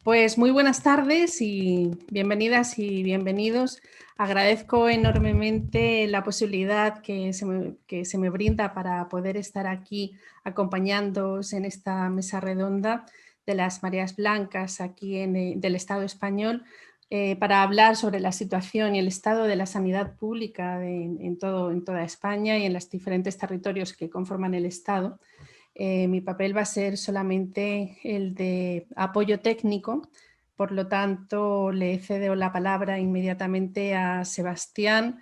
Pues muy buenas tardes y bienvenidas y bienvenidos. Agradezco enormemente la posibilidad que se me brinda para poder estar aquí acompañándoos en esta mesa redonda de las mareas blancas aquí del Estado español para hablar sobre la situación y el estado de la sanidad pública en toda España y en los diferentes territorios que conforman el Estado. Mi papel va a ser solamente el de apoyo técnico, por lo tanto le cedo la palabra inmediatamente a Sebastián,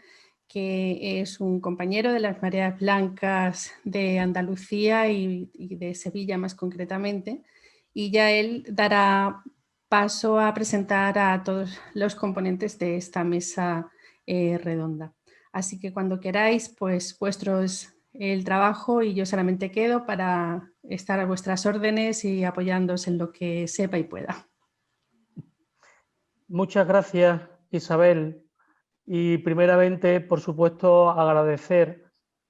que es un compañero de las Mareas Blancas de Andalucía y de Sevilla más concretamente, y ya él dará paso a presentar a todos los componentes de esta mesa redonda. Así que cuando queráis, pues vuestros el trabajo y yo solamente quedo para estar a vuestras órdenes y apoyándoos en lo que sepa y pueda. Muchas gracias, Isabel. Y primeramente, por supuesto, agradecer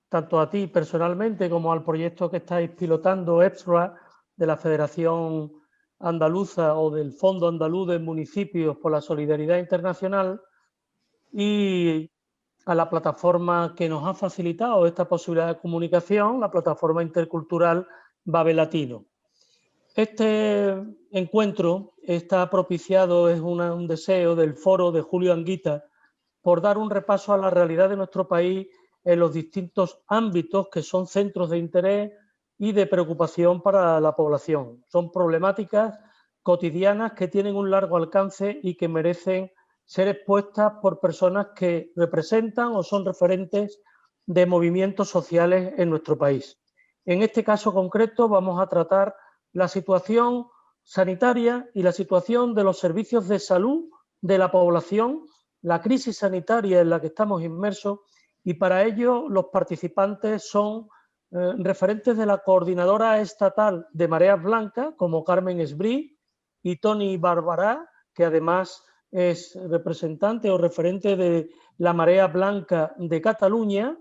tanto a ti personalmente como al proyecto que estáis pilotando, EPSRA, de la Federación Andaluza o del Fondo Andaluz de Municipios por la Solidaridad Internacional, y a la plataforma que nos ha facilitado esta posibilidad de comunicación, la plataforma intercultural Babel Latino. Este encuentro está propiciado, es un deseo del foro de Julio Anguita, por dar un repaso a la realidad de nuestro país en los distintos ámbitos que son centros de interés y de preocupación para la población. Son problemáticas cotidianas que tienen un largo alcance y que merecen ser expuestas por personas que representan o son referentes de movimientos sociales en nuestro país. En este caso concreto vamos a tratar la situación sanitaria y la situación de los servicios de salud de la población, la crisis sanitaria en la que estamos inmersos, y para ello los participantes son referentes de la Coordinadora Estatal de Mareas Blancas, como Carmen Esbrí y Toni Barbará, que además es representante o referente de la Marea Blanca de Cataluña.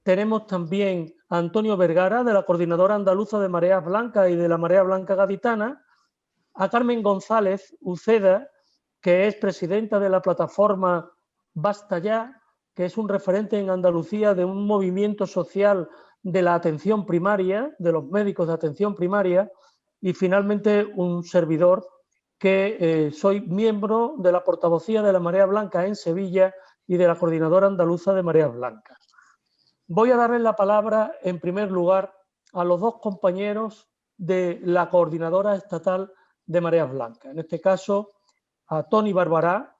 Tenemos también a Antonio Vergara, de la Coordinadora Andaluza de Mareas Blancas y de la Marea Blanca Gaditana, a Carmen González Uceda, que es presidenta de la plataforma Basta Ya, que es un referente en Andalucía de un movimiento social de la atención primaria, de los médicos de atención primaria, y finalmente un servidor que soy miembro de la portavocía de la Marea Blanca en Sevilla y de la Coordinadora Andaluza de Mareas Blancas. Voy a darle la palabra en primer lugar a los dos compañeros de la Coordinadora Estatal de Mareas Blancas, en este caso a Toni Barbará,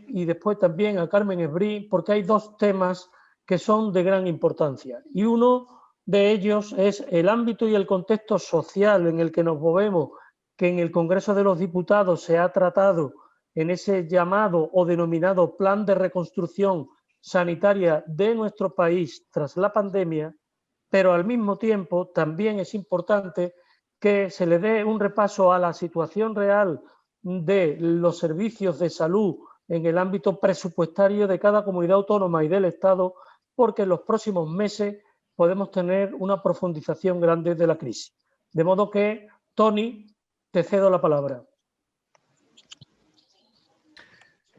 y después también a Carmen Esbrí, porque hay dos temas que son de gran importancia. Y uno de ellos es el ámbito y el contexto social en el que nos movemos, que en el Congreso de los Diputados se ha tratado en ese llamado o denominado Plan de Reconstrucción Sanitaria de nuestro país tras la pandemia, pero al mismo tiempo también es importante que se le dé un repaso a la situación real de los servicios de salud en el ámbito presupuestario de cada comunidad autónoma y del Estado, porque en los próximos meses podemos tener una profundización grande de la crisis. De modo que, Toni, te cedo la palabra.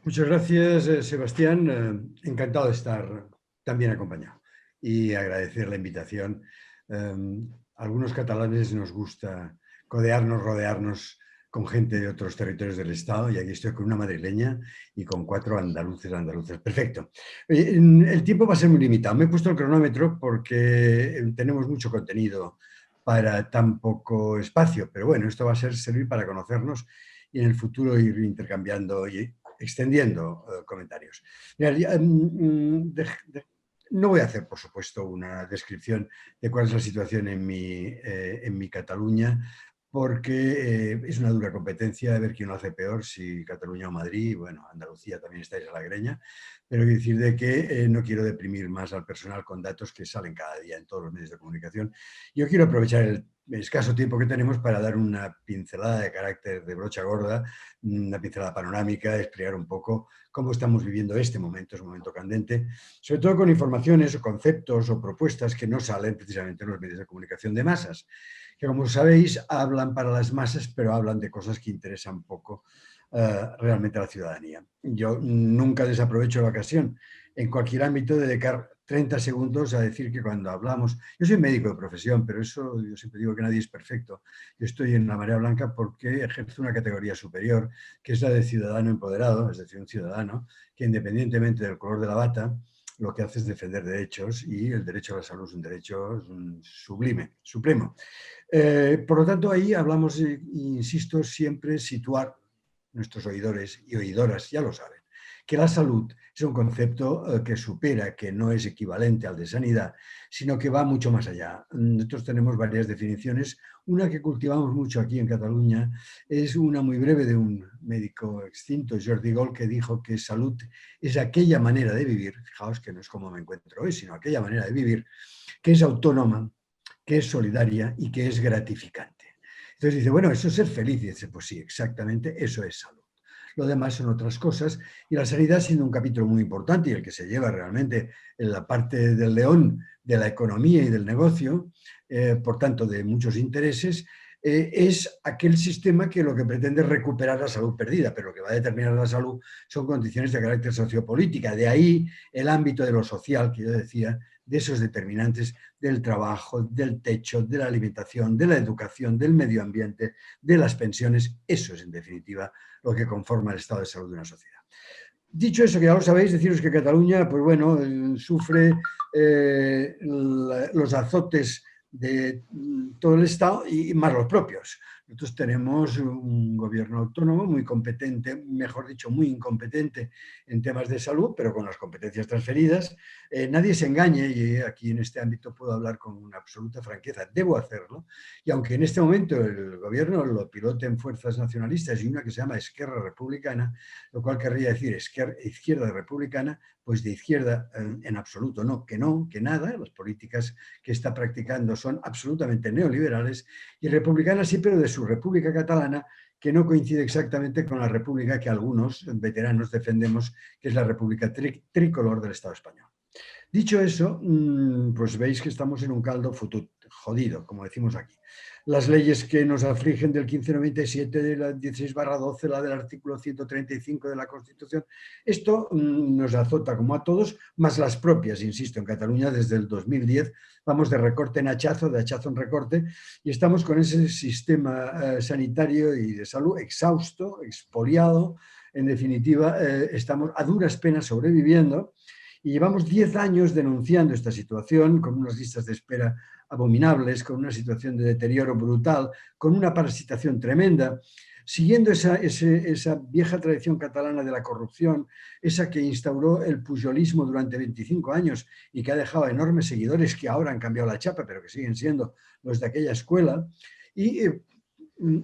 Muchas gracias, Sebastián. Encantado de estar también acompañado y agradecer la invitación. A algunos catalanes nos gusta codearnos, rodearnos con gente de otros territorios del Estado, y aquí estoy con una madrileña y con 4 andaluzas. Perfecto. El tiempo va a ser muy limitado. Me he puesto el cronómetro porque tenemos mucho contenido para tan poco espacio, pero bueno, esto va a servir para conocernos y en el futuro ir intercambiando y extendiendo comentarios. Mira, no voy a hacer, por supuesto, una descripción de cuál es la situación en mi Cataluña, porque es una dura competencia de ver quién lo hace peor, si Cataluña o Madrid. Bueno, Andalucía también estáis a la greña, pero quiero decir de que no quiero deprimir más al personal con datos que salen cada día en todos los medios de comunicación. Yo quiero aprovechar escaso tiempo que tenemos para dar una pincelada de carácter de brocha gorda, una pincelada panorámica, explicar un poco cómo estamos viviendo este momento, es un momento candente, sobre todo con informaciones o conceptos o propuestas que no salen precisamente en los medios de comunicación de masas, que como sabéis hablan para las masas, pero hablan de cosas que interesan poco realmente a la ciudadanía. Yo nunca desaprovecho la ocasión en cualquier ámbito de dedicar 30 segundos a decir que cuando hablamos... Yo soy médico de profesión, pero eso yo siempre digo que nadie es perfecto. Yo estoy en la marea blanca porque ejerzo una categoría superior, que es la de ciudadano empoderado, es decir, un ciudadano que independientemente del color de la bata, lo que hace es defender derechos y el derecho a la salud es un derecho sublime, supremo. Por lo tanto, ahí hablamos, insisto, siempre situar nuestros oidores y oidoras, ya lo saben, que la salud es un concepto que supera, que no es equivalente al de sanidad, sino que va mucho más allá. Nosotros tenemos varias definiciones. Una que cultivamos mucho aquí en Cataluña es una muy breve de un médico extinto, Jordi Gol, que dijo que salud es aquella manera de vivir, fijaos que no es como me encuentro hoy, sino aquella manera de vivir que es autónoma, que es solidaria y que es gratificante. Entonces dice, bueno, eso es ser feliz. Y dice, pues sí, exactamente, eso es salud. Lo demás son otras cosas y la sanidad siendo un capítulo muy importante y el que se lleva realmente en la parte del león de la economía y del negocio, por tanto de muchos intereses, es aquel sistema que lo que pretende es recuperar la salud perdida, pero lo que va a determinar la salud son condiciones de carácter sociopolítica. De ahí el ámbito de lo social que yo decía, de esos determinantes del trabajo, del techo, de la alimentación, de la educación, del medio ambiente, de las pensiones. Eso es, en definitiva, lo que conforma el estado de salud de una sociedad. Dicho eso, que ya lo sabéis, deciros que Cataluña, pues bueno, sufre los azotes de todo el Estado y más los propios. Nosotros tenemos un gobierno autónomo muy competente, mejor dicho, muy incompetente en temas de salud, pero con las competencias transferidas. Nadie se engañe, y aquí en este ámbito puedo hablar con una absoluta franqueza, debo hacerlo, y aunque en este momento el gobierno lo piloten fuerzas nacionalistas y una que se llama Esquerra Republicana, lo cual querría decir izquierda republicana, pues de izquierda en absoluto no, que nada, las políticas que está practicando son absolutamente neoliberales, y republicana sí, pero de su República Catalana, que no coincide exactamente con la república que algunos veteranos defendemos, que es la República tricolor del Estado español. Dicho eso, pues veis que estamos en un caldo jodido, como decimos aquí. Las leyes que nos afligen del 1597, de la 16/12, la del artículo 135 de la Constitución, esto nos azota como a todos, más las propias, insisto, en Cataluña desde el 2010 vamos de recorte en hachazo, de hachazo en recorte, y estamos con ese sistema sanitario y de salud exhausto, expoliado. En definitiva, estamos a duras penas sobreviviendo. Y llevamos 10 años denunciando esta situación, con unas listas de espera abominables, con una situación de deterioro brutal, con una parasitación tremenda, siguiendo esa vieja tradición catalana de la corrupción, esa que instauró el pujolismo durante 25 años y que ha dejado enormes seguidores que ahora han cambiado la chapa, pero que siguen siendo los de aquella escuela, y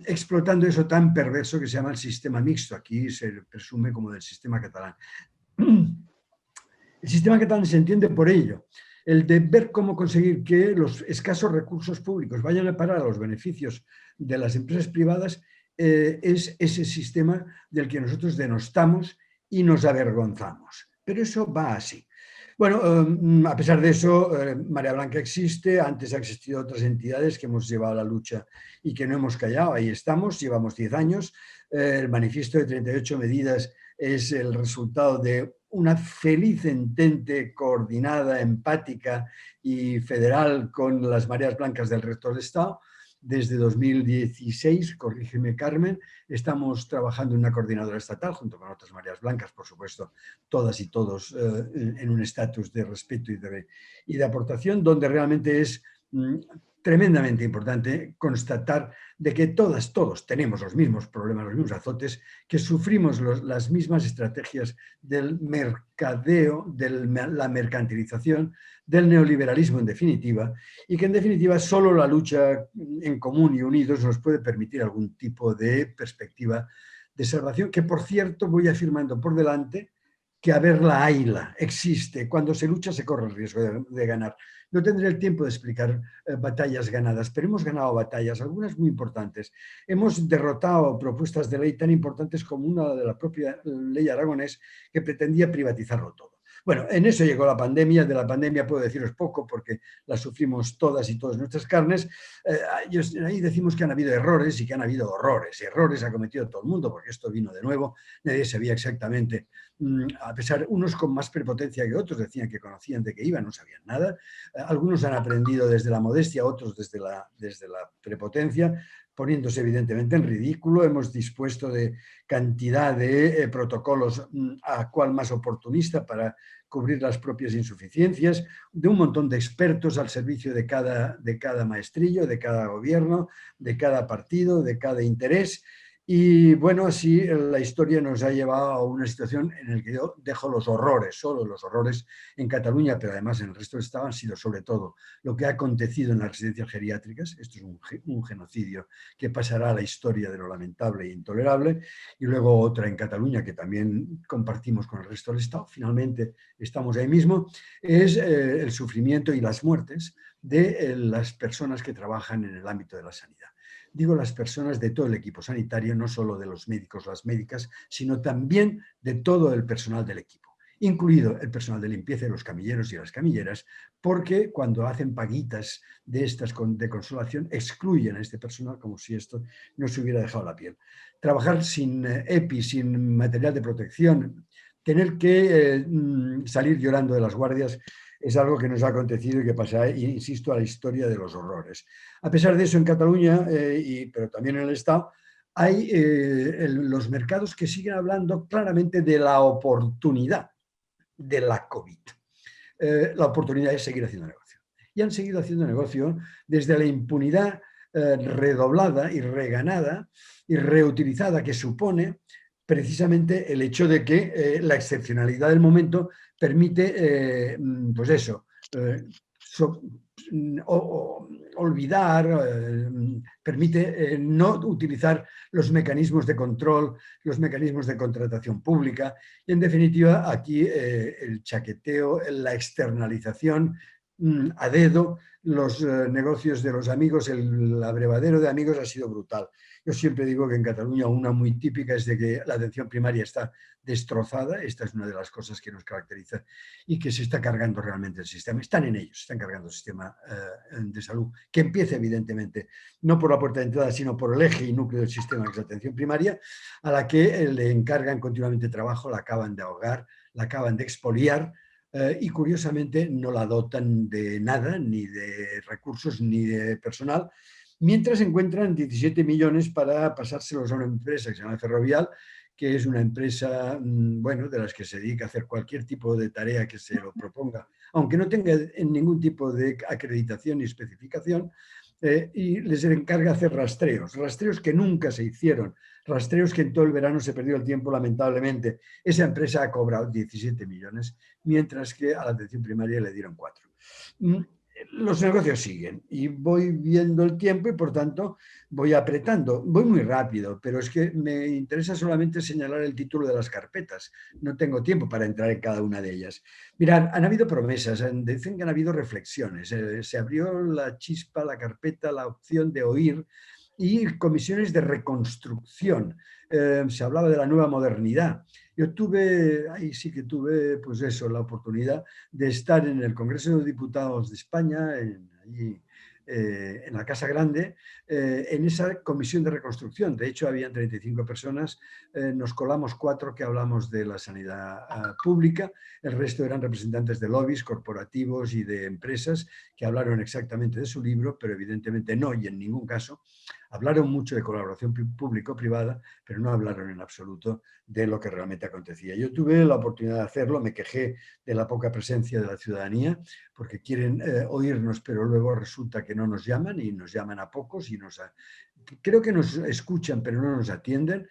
explotando eso tan perverso que se llama el sistema mixto. Aquí se presume como del sistema catalán. El sistema catalán se entiende por ello, el de ver cómo conseguir que los escasos recursos públicos vayan a parar a los beneficios de las empresas privadas, es ese sistema del que nosotros denostamos y nos avergonzamos. Pero eso va así. Bueno, a pesar de eso, Marea Blanca existe, antes ha existido otras entidades que hemos llevado la lucha y que no hemos callado, ahí estamos, llevamos 10 años, el manifiesto de 38 medidas es el resultado de una feliz entente coordinada, empática y federal con las mareas blancas del resto del Estado. Desde 2016, corrígeme Carmen, estamos trabajando en una coordinadora estatal junto con otras mareas blancas, por supuesto, todas y todos en un estatus de respeto y de aportación, donde realmente es tremendamente importante constatar de que todos tenemos los mismos problemas, los mismos azotes, que sufrimos las mismas estrategias del mercadeo, de la mercantilización, del neoliberalismo en definitiva, y que en definitiva solo la lucha en común y unidos nos puede permitir algún tipo de perspectiva de salvación, que por cierto voy afirmando por delante, que haberla hayla, existe. Cuando se lucha se corre el riesgo de ganar. No tendré el tiempo de explicar batallas ganadas, pero hemos ganado batallas, algunas muy importantes. Hemos derrotado propuestas de ley tan importantes como una de la propia ley Aragonés que pretendía privatizarlo todo. Bueno, en eso llegó la pandemia. De la pandemia puedo deciros poco porque la sufrimos todas y todas nuestras carnes. Ahí decimos que han habido errores y que han habido horrores. Errores ha cometido todo el mundo porque esto vino de nuevo. Nadie sabía exactamente, a pesar, unos con más prepotencia que otros decían que conocían de qué iba, no sabían nada. Algunos han aprendido desde la modestia, otros desde la prepotencia, poniéndose evidentemente en ridículo. Hemos dispuesto de cantidad de protocolos a cual más oportunista para cubrir las propias insuficiencias, de un montón de expertos al servicio de cada maestrillo, de cada gobierno, de cada partido, de cada interés. Y bueno, así la historia nos ha llevado a una situación en la que yo dejo los horrores, solo los horrores en Cataluña, pero además en el resto del Estado han sido sobre todo lo que ha acontecido en las residencias geriátricas. Esto es un genocidio que pasará a la historia de lo lamentable e intolerable. Y luego otra en Cataluña que también compartimos con el resto del Estado, finalmente estamos ahí mismo, es el sufrimiento y las muertes de las personas que trabajan en el ámbito de la sanidad. Digo las personas de todo el equipo sanitario, no solo de los médicos, las médicas, sino también de todo el personal del equipo, incluido el personal de limpieza, los camilleros y las camilleras, porque cuando hacen paguitas de estas de consolación, excluyen a este personal como si esto no se hubiera dejado la piel. Trabajar sin EPI, sin material de protección, tener que salir llorando de las guardias, es algo que nos ha acontecido y que pasará, insisto, a la historia de los horrores. A pesar de eso, en Cataluña, pero también en el Estado, hay los mercados que siguen hablando claramente de la oportunidad de la COVID. La oportunidad es seguir haciendo negocio. Y han seguido haciendo negocio desde la impunidad redoblada y reganada y reutilizada que supone precisamente el hecho de que la excepcionalidad del momento permite, pues eso, olvidar, permite no utilizar los mecanismos de control, los mecanismos de contratación pública y, en definitiva, aquí el chaqueteo, la externalización a dedo, los negocios de los amigos, el abrevadero de amigos ha sido brutal. Yo siempre digo que en Cataluña una muy típica es de que la atención primaria está destrozada. Esta es una de las cosas que nos caracteriza y que se está cargando realmente el sistema. Están en ellos, están cargando el sistema de salud, que empieza evidentemente no por la puerta de entrada, sino por el eje y núcleo del sistema, que es la atención primaria, a la que le encargan continuamente trabajo, la acaban de ahogar, la acaban de expoliar, y curiosamente no la dotan de nada, ni de recursos, ni de personal, mientras encuentran 17 millones para pasárselos a una empresa que se llama Ferrovial, que es una empresa, bueno, de las que se dedica a hacer cualquier tipo de tarea que se lo proponga, aunque no tenga ningún tipo de acreditación ni especificación, y les encarga hacer rastreos que nunca se hicieron, rastreos que en todo el verano se perdió el tiempo, lamentablemente. Esa empresa ha cobrado 17 millones, mientras que a la atención primaria le dieron 4. Los negocios siguen y voy viendo el tiempo y, por tanto, voy apretando. Voy muy rápido, pero es que me interesa solamente señalar el título de las carpetas. No tengo tiempo para entrar en cada una de ellas. Mirad, han habido promesas, dicen que han habido reflexiones. Se abrió la chispa, la carpeta, la opción de oír y comisiones de reconstrucción. Se hablaba de la nueva modernidad. Yo ahí sí que tuve, pues eso, la oportunidad de estar en el Congreso de Diputados de España, allí en la Casa Grande, en esa comisión de reconstrucción. De hecho, habían 35 personas, nos colamos 4 que hablamos de la sanidad pública, el resto eran representantes de lobbies corporativos y de empresas que hablaron exactamente de su libro, pero evidentemente no, y en ningún caso, hablaron mucho de colaboración público-privada, pero no hablaron en absoluto de lo que realmente acontecía. Yo tuve la oportunidad de hacerlo, me quejé de la poca presencia de la ciudadanía, porque quieren oírnos, pero luego resulta que no nos llaman y nos llaman a pocos y creo que nos escuchan, pero no nos atienden.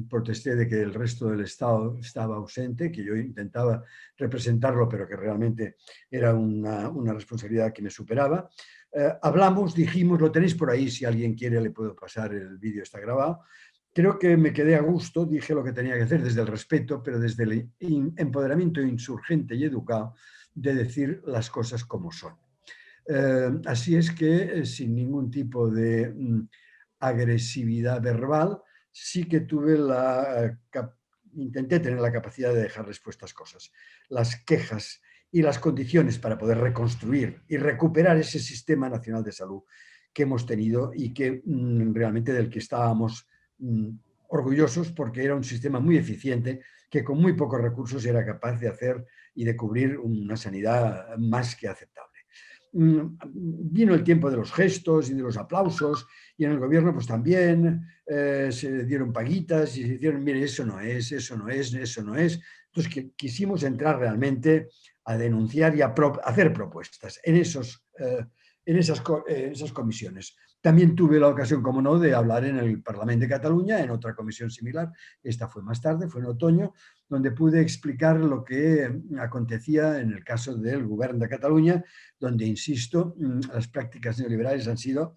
Protesté de que el resto del Estado estaba ausente, que yo intentaba representarlo, pero que realmente era una responsabilidad que me superaba. Hablamos, dijimos, lo tenéis por ahí, si alguien quiere le puedo pasar, el vídeo está grabado. creo que me quedé a gusto, dije lo que tenía que hacer desde el respeto, pero desde el empoderamiento insurgente y educado de decir las cosas como son. Así es que, sin ningún tipo de agresividad verbal, sí que tuve intenté tener la capacidad de dejar respuestas cosas. Las quejas y las condiciones para poder reconstruir y recuperar ese sistema nacional de salud que hemos tenido y que realmente del que estábamos orgullosos, porque era un sistema muy eficiente que con muy pocos recursos era capaz de hacer y de cubrir una sanidad más que aceptable. Vino el tiempo de los gestos y de los aplausos, y en el gobierno pues también se dieron paguitas y se hicieron, mire, eso no es, eso no es, eso no es. Entonces quisimos entrar realmente a denunciar y a hacer propuestas en esas comisiones. También tuve la ocasión, como no, de hablar en el Parlamento de Cataluña, en otra comisión similar. Esta fue más tarde, fue en otoño, donde pude explicar lo que acontecía en el caso del Gobierno de Cataluña, donde, insisto, las prácticas neoliberales han sido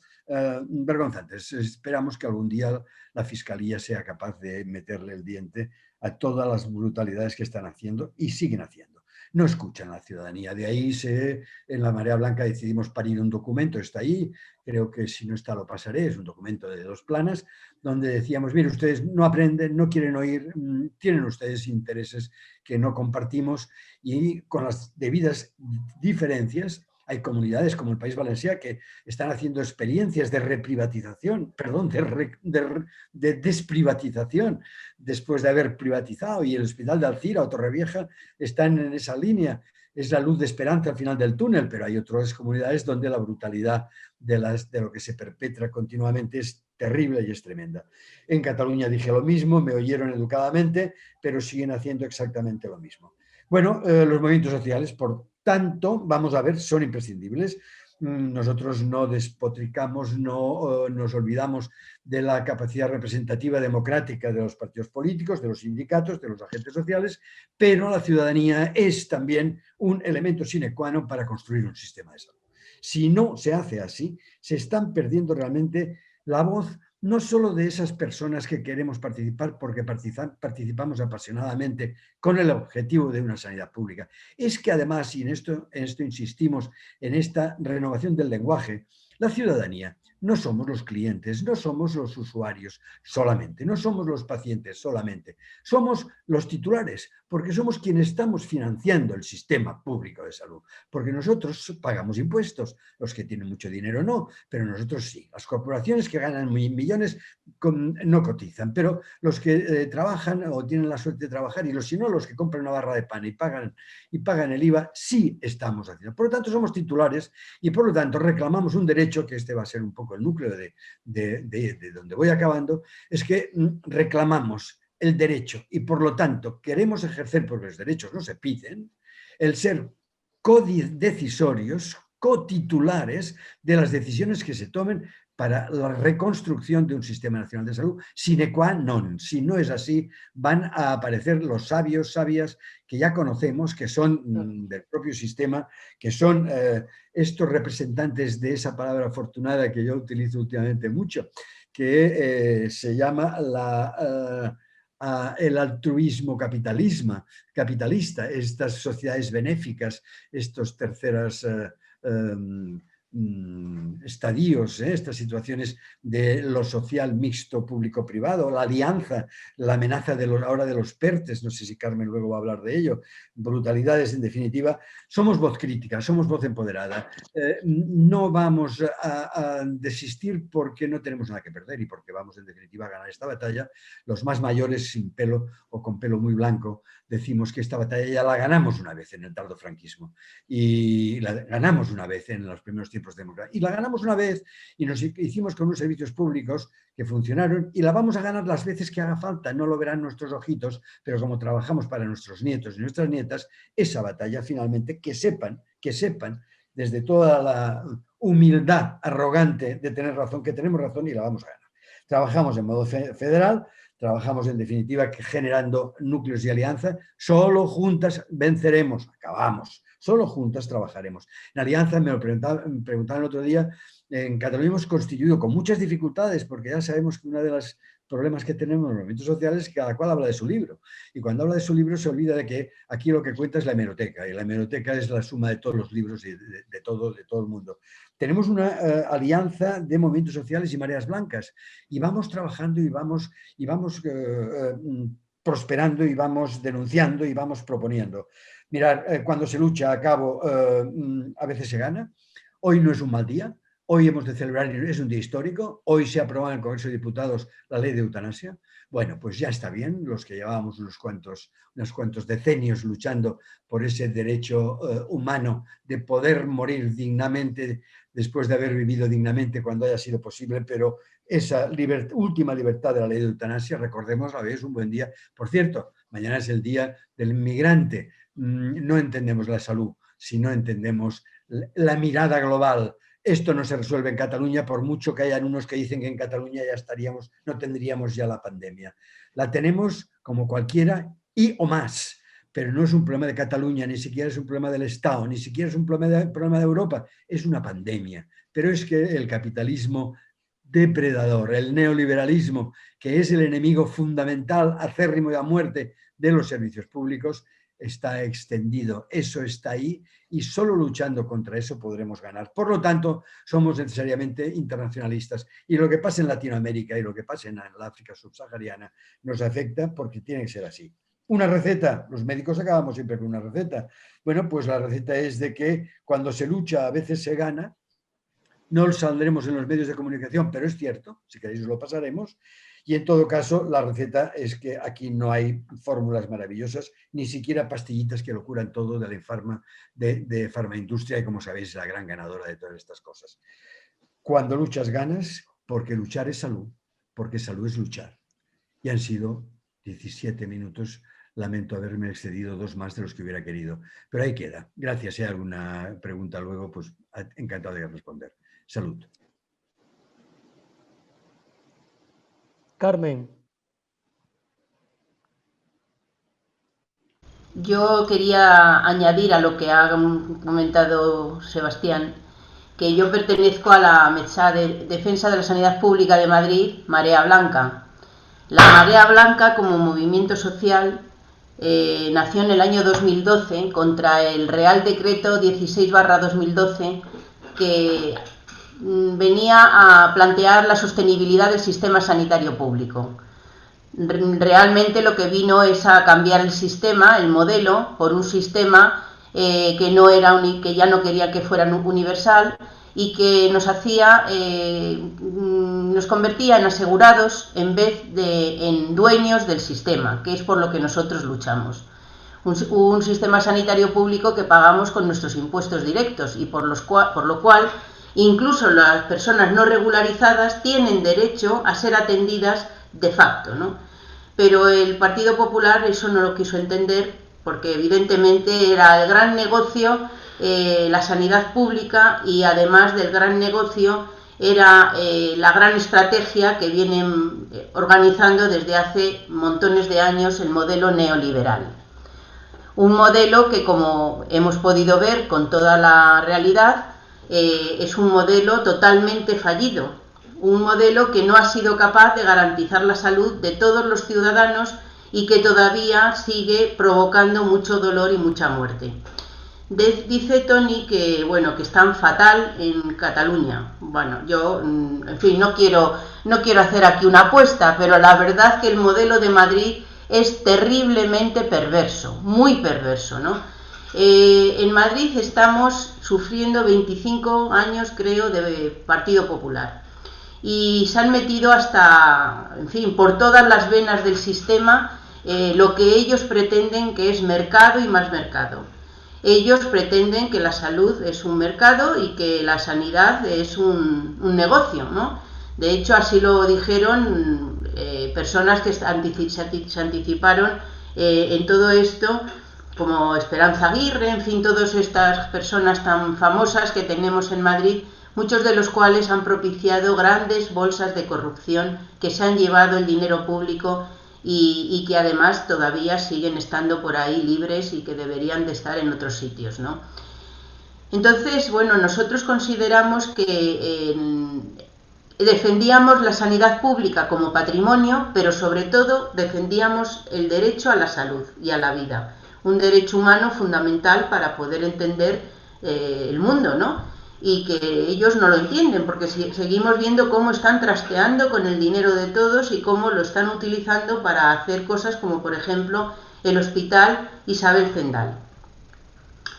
vergonzantes. Esperamos que algún día la Fiscalía sea capaz de meterle el diente a todas las brutalidades que están haciendo y siguen haciendo. No escuchan a la ciudadanía. De ahí en la Marea Blanca decidimos parir un documento, está ahí, creo que si no está lo pasaré, es un documento de 2 planas, donde decíamos, mire, ustedes no aprenden, no quieren oír, tienen ustedes intereses que no compartimos, y con las debidas diferencias. Hay comunidades como el País Valencià que están haciendo experiencias de reprivatización, perdón, de desprivatización, después de haber privatizado, y el Hospital de Alzira o Torrevieja están en esa línea. Es la luz de esperanza al final del túnel, pero hay otras comunidades donde la brutalidad de lo que se perpetra continuamente es terrible y es tremenda. En Cataluña dije lo mismo, me oyeron educadamente, pero siguen haciendo exactamente lo mismo. Bueno, los movimientos sociales, por tanto, vamos a ver, son imprescindibles. Nosotros no despotricamos, no nos olvidamos de la capacidad representativa democrática de los partidos políticos, de los sindicatos, de los agentes sociales, pero la ciudadanía es también un elemento sine qua non para construir un sistema de salud. Si no se hace así, se están perdiendo realmente la voz no solo de esas personas que queremos participar porque participamos apasionadamente con el objetivo de una sanidad pública. Es que además, y en esto insistimos, en esta renovación del lenguaje, la ciudadanía no somos los clientes, no somos los usuarios solamente, no somos los pacientes solamente, somos los titulares, porque somos quienes estamos financiando el sistema público de salud, porque nosotros pagamos impuestos, los que tienen mucho dinero no, pero nosotros sí. Las corporaciones que ganan millones no cotizan, pero los que trabajan o tienen la suerte de trabajar, y si no, los que compran una barra de pan y pagan el IVA, sí estamos haciendo. Por lo tanto, somos titulares y por lo tanto reclamamos un derecho, que este va a ser un poco el núcleo de donde voy acabando, es que reclamamos el derecho y por lo tanto queremos ejercer, porque los derechos no se piden, el ser codecisorios, cotitulares de las decisiones que se tomen para la reconstrucción de un sistema nacional de salud sine qua non. Si no es así, van a aparecer los sabios, sabias que ya conocemos, que son del propio sistema, que son estos representantes de esa palabra afortunada que yo utilizo últimamente mucho, que se llama el altruismo capitalista, estas sociedades benéficas, estos terceras estadios, estas situaciones de lo social mixto público-privado, la alianza, la amenaza ahora de los PERTES, no sé si Carmen luego va a hablar de ello, brutalidades en definitiva. Somos voz crítica, somos voz empoderada, no vamos a desistir porque no tenemos nada que perder y porque vamos en definitiva a ganar esta batalla. Los más mayores, sin pelo o con pelo muy blanco, decimos que esta batalla ya la ganamos una vez en el tardofranquismo y la ganamos una vez en los primeros tiempos de democracia y la ganamos una vez y nos hicimos con unos servicios públicos que funcionaron y la vamos a ganar las veces que haga falta. No lo verán nuestros ojitos, pero como trabajamos para nuestros nietos y nuestras nietas, esa batalla finalmente, que sepan desde toda la humildad arrogante de tener razón, que tenemos razón y la vamos a ganar. Trabajamos en modo federal, trabajamos en definitiva generando núcleos de alianza. Solo juntas venceremos, acabamos. solo juntas trabajaremos. En Alianza, me preguntaban el otro día, en Cataluña hemos constituido con muchas dificultades, porque ya sabemos que uno de los problemas que tenemos en los movimientos sociales es que cada cual habla de su libro. Y cuando habla de su libro se olvida de que aquí lo que cuenta es la hemeroteca, y la hemeroteca es la suma de todos los libros y de todo el mundo. Tenemos una alianza de movimientos sociales y mareas blancas, y vamos trabajando y vamos prosperando y vamos denunciando y vamos proponiendo. Mirad, cuando se lucha a cabo, a veces se gana. Hoy no es un mal día. Hoy hemos de celebrar, es un día histórico, hoy se aprueba en el Congreso de Diputados la ley de eutanasia. Bueno, pues ya está bien, los que llevábamos unos cuantos decenios luchando por ese derecho humano de poder morir dignamente después de haber vivido dignamente cuando haya sido posible, pero esa última libertad de la ley de eutanasia, recordémosla, hoy es un buen día. Por cierto, mañana es el día del inmigrante. No entendemos la salud si no entendemos la mirada global. Esto no se resuelve en Cataluña, por mucho que hayan unos que dicen que en Cataluña ya estaríamos, no tendríamos ya la pandemia. La tenemos como cualquiera y o más, pero no es un problema de Cataluña, ni siquiera es un problema del Estado, ni siquiera es un problema de Europa, es una pandemia. Pero es que el capitalismo depredador, el neoliberalismo, que es el enemigo fundamental, acérrimo y a muerte de los servicios públicos, está extendido, eso está ahí y solo luchando contra eso podremos ganar. Por lo tanto, somos necesariamente internacionalistas y lo que pasa en Latinoamérica y lo que pasa en la África subsahariana nos afecta porque tiene que ser así. Una receta, los médicos acabamos siempre con una receta. Bueno, pues la receta es de que cuando se lucha a veces se gana, no lo saldremos en los medios de comunicación, pero es cierto, si queréis os lo pasaremos. Y en todo caso, la receta es que aquí no hay fórmulas maravillosas, ni siquiera pastillitas que lo curan todo de la de farmaindustria, y como sabéis, es la gran ganadora de todas estas cosas. Cuando luchas, ganas, porque luchar es salud, porque salud es luchar. Y han sido 17 minutos. Lamento haberme excedido 2 más de los que hubiera querido. Pero ahí queda. Gracias. Si hay alguna pregunta luego, pues encantado de responder. Salud. Carmen. Yo quería añadir a lo que ha comentado Sebastián, que yo pertenezco a la Mesa de Defensa de la Sanidad Pública de Madrid, Marea Blanca. La Marea Blanca, como movimiento social, nació en el año 2012 contra el Real Decreto 16/2012, que venía a plantear la sostenibilidad del sistema sanitario público. Realmente lo que vino es a cambiar el sistema, el modelo, por un sistema que ya no quería que fuera universal y que nos convertía en asegurados en vez de en dueños del sistema, que es por lo que nosotros luchamos. Un sistema sanitario público que pagamos con nuestros impuestos directos y por lo cual incluso las personas no regularizadas tienen derecho a ser atendidas de facto, ¿no? Pero el Partido Popular eso no lo quiso entender porque evidentemente era el gran negocio la sanidad pública y además del gran negocio era la gran estrategia que vienen organizando desde hace montones de años el modelo neoliberal. Un modelo que, como hemos podido ver con toda la realidad, es un modelo totalmente fallido, un modelo que no ha sido capaz de garantizar la salud de todos los ciudadanos y que todavía sigue provocando mucho dolor y mucha muerte. Dice Toni que están fatal en Cataluña. Bueno, yo, en fin, no quiero hacer aquí una apuesta, pero la verdad que el modelo de Madrid es terriblemente perverso, muy perverso, ¿no? En Madrid estamos sufriendo 25 años, creo, de Partido Popular. Y se han metido hasta, en fin, por todas las venas del sistema, lo que ellos pretenden que es mercado y más mercado. Ellos pretenden que la salud es un mercado y que la sanidad es un negocio, ¿no? De hecho, así lo dijeron personas que se anticiparon en todo esto, como Esperanza Aguirre, en fin, todas estas personas tan famosas que tenemos en Madrid, muchos de los cuales han propiciado grandes bolsas de corrupción que se han llevado el dinero público y que además todavía siguen estando por ahí libres y que deberían de estar en otros sitios, ¿no? Entonces, bueno, nosotros consideramos que defendíamos la sanidad pública como patrimonio, pero sobre todo defendíamos el derecho a la salud y a la vida, un derecho humano fundamental para poder entender el mundo, ¿no? Y que ellos no lo entienden, porque seguimos viendo cómo están trasteando con el dinero de todos y cómo lo están utilizando para hacer cosas como, por ejemplo, el Hospital Isabel Zendal.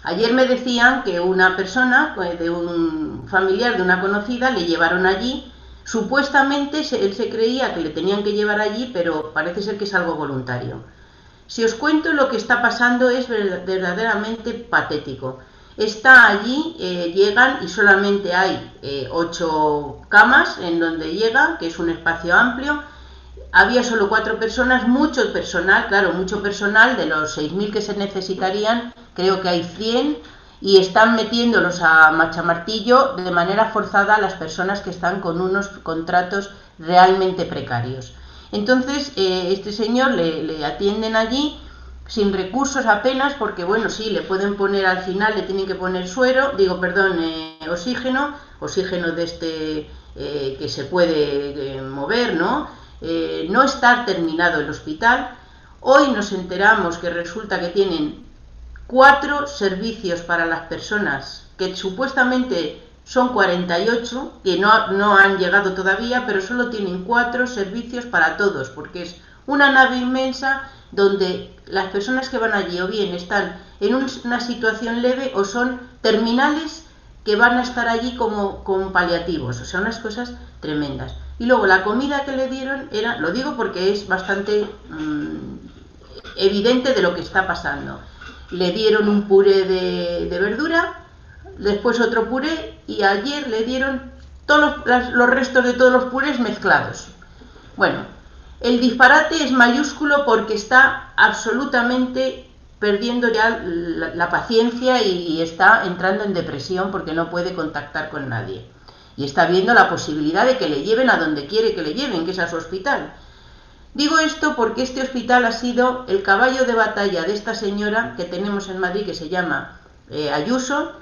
Ayer me decían que una persona, de un familiar de una conocida, le llevaron allí. Supuestamente él se creía que le tenían que llevar allí, pero parece ser que es algo voluntario. Si os cuento lo que está pasando, es verdaderamente patético. Está allí, llegan y solamente hay 8 camas en donde llegan, que es un espacio amplio. Había solo 4 personas, mucho personal, claro, mucho personal, de los 6.000 que se necesitarían, creo que hay 100, y están metiéndolos a machamartillo de manera forzada a las personas que están con unos contratos realmente precarios. Entonces, este señor le atienden allí sin recursos apenas, porque bueno, sí, le pueden poner al final, le tienen que poner oxígeno de este que se puede mover, ¿no? No está terminado el hospital. Hoy nos enteramos que resulta que tienen 4 servicios para las personas, que supuestamente son 48, que no han llegado todavía, pero solo tienen 4 servicios para todos, porque es una nave inmensa donde las personas que van allí o bien están en una situación leve o son terminales que van a estar allí como paliativos, o sea, unas cosas tremendas. Y luego la comida que le dieron era, lo digo porque es bastante evidente de lo que está pasando. Le dieron un puré de verdura, después otro puré, y ayer le dieron todos los restos de todos los purés mezclados. Bueno, el disparate es mayúsculo porque está absolutamente perdiendo ya la paciencia y está entrando en depresión porque no puede contactar con nadie. Y está viendo la posibilidad de que le lleven a donde quiere que le lleven, que es a su hospital. Digo esto porque este hospital ha sido el caballo de batalla de esta señora que tenemos en Madrid, que se llama Ayuso,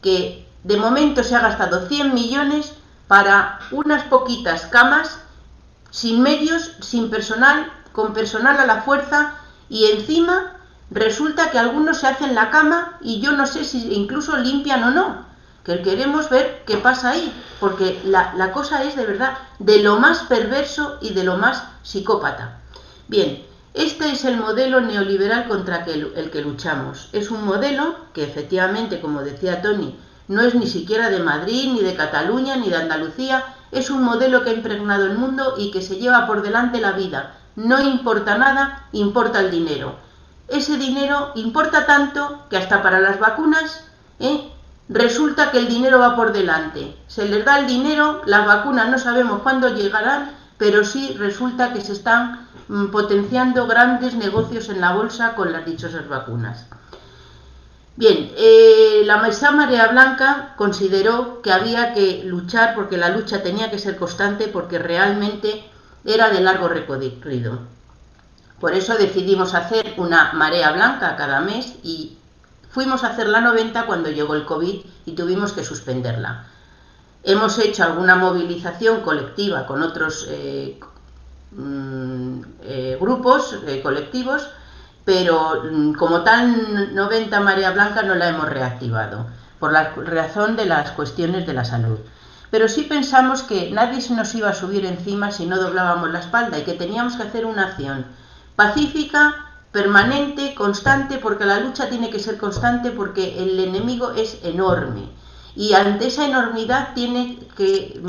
que de momento se ha gastado 100 millones para unas poquitas camas, sin medios, sin personal, con personal a la fuerza, y encima resulta que algunos se hacen la cama y yo no sé si incluso limpian o no, que queremos ver qué pasa ahí, porque la cosa es de verdad de lo más perverso y de lo más psicópata. Bien, este es el modelo neoliberal contra el que luchamos. Es un modelo que efectivamente, como decía Tony, no es ni siquiera de Madrid, ni de Cataluña, ni de Andalucía. Es un modelo que ha impregnado el mundo y que se lleva por delante la vida. No importa nada, importa el dinero. Ese dinero importa tanto que hasta para las vacunas, resulta que el dinero va por delante. Se les da el dinero, las vacunas no sabemos cuándo llegarán, pero sí resulta que se están potenciando grandes negocios en la bolsa con las dichosas vacunas. Bien, la Mesa Marea Blanca consideró que había que luchar porque la lucha tenía que ser constante porque realmente era de largo recorrido. Por eso decidimos hacer una marea blanca cada mes y fuimos a hacer la 90 cuando llegó el COVID y tuvimos que suspenderla. Hemos hecho alguna movilización colectiva con otros grupos colectivos, pero como tal 90 Marea Blanca no la hemos reactivado por la razón de las cuestiones de la salud. Pero sí pensamos que nadie se nos iba a subir encima si no doblábamos la espalda y que teníamos que hacer una acción pacífica, permanente, constante, porque la lucha tiene que ser constante porque el enemigo es enorme y ante esa enormidad tiene que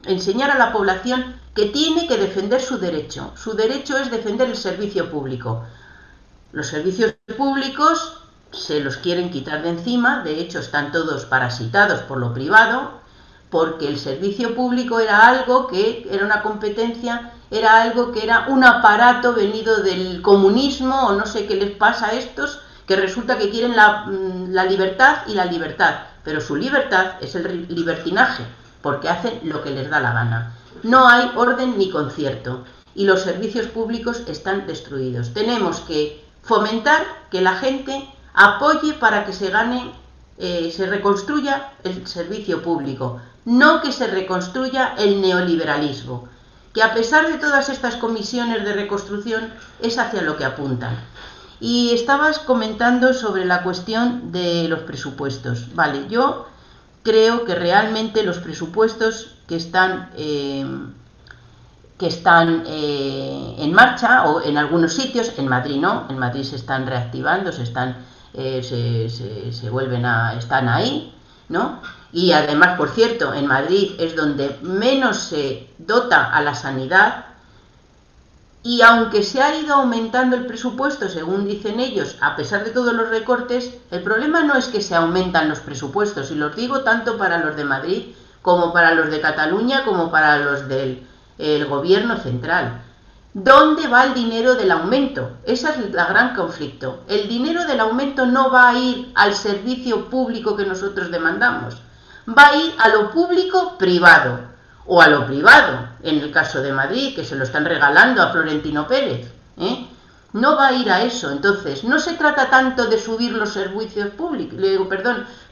enseñar a la población que tiene que defender su derecho. Su derecho es defender el servicio público. Los servicios públicos se los quieren quitar de encima, de hecho están todos parasitados por lo privado, porque el servicio público era algo que era una competencia, era algo que era un aparato venido del comunismo o no sé qué les pasa a estos, que resulta que quieren la libertad y la libertad, pero su libertad es el libertinaje, porque hacen lo que les da la gana. No hay orden ni concierto. y los servicios públicos están destruidos. Tenemos que fomentar que la gente apoye para que se gane, se reconstruya el servicio público, no que se reconstruya el neoliberalismo, que a pesar de todas estas comisiones de reconstrucción es hacia lo que apuntan. Y estabas comentando sobre la cuestión de los presupuestos. Vale, yo creo que realmente los presupuestos que están en marcha, o en algunos sitios, en Madrid no, en Madrid se están reactivando, están ahí, ¿no? Y además, por cierto, en Madrid es donde menos se dota a la sanidad, y aunque se ha ido aumentando el presupuesto, según dicen ellos, a pesar de todos los recortes, el problema no es que se aumentan los presupuestos, y los digo tanto para los de Madrid como para los de Cataluña, como para los del gobierno central. ¿Dónde va el dinero del aumento? Ese es el gran conflicto. El dinero del aumento no va a ir al servicio público que nosotros demandamos, va a ir a lo público-privado, o a lo privado, en el caso de Madrid, que se lo están regalando a Florentino Pérez, no va a ir a eso. Entonces, no se trata tanto de subir los servicios públicos,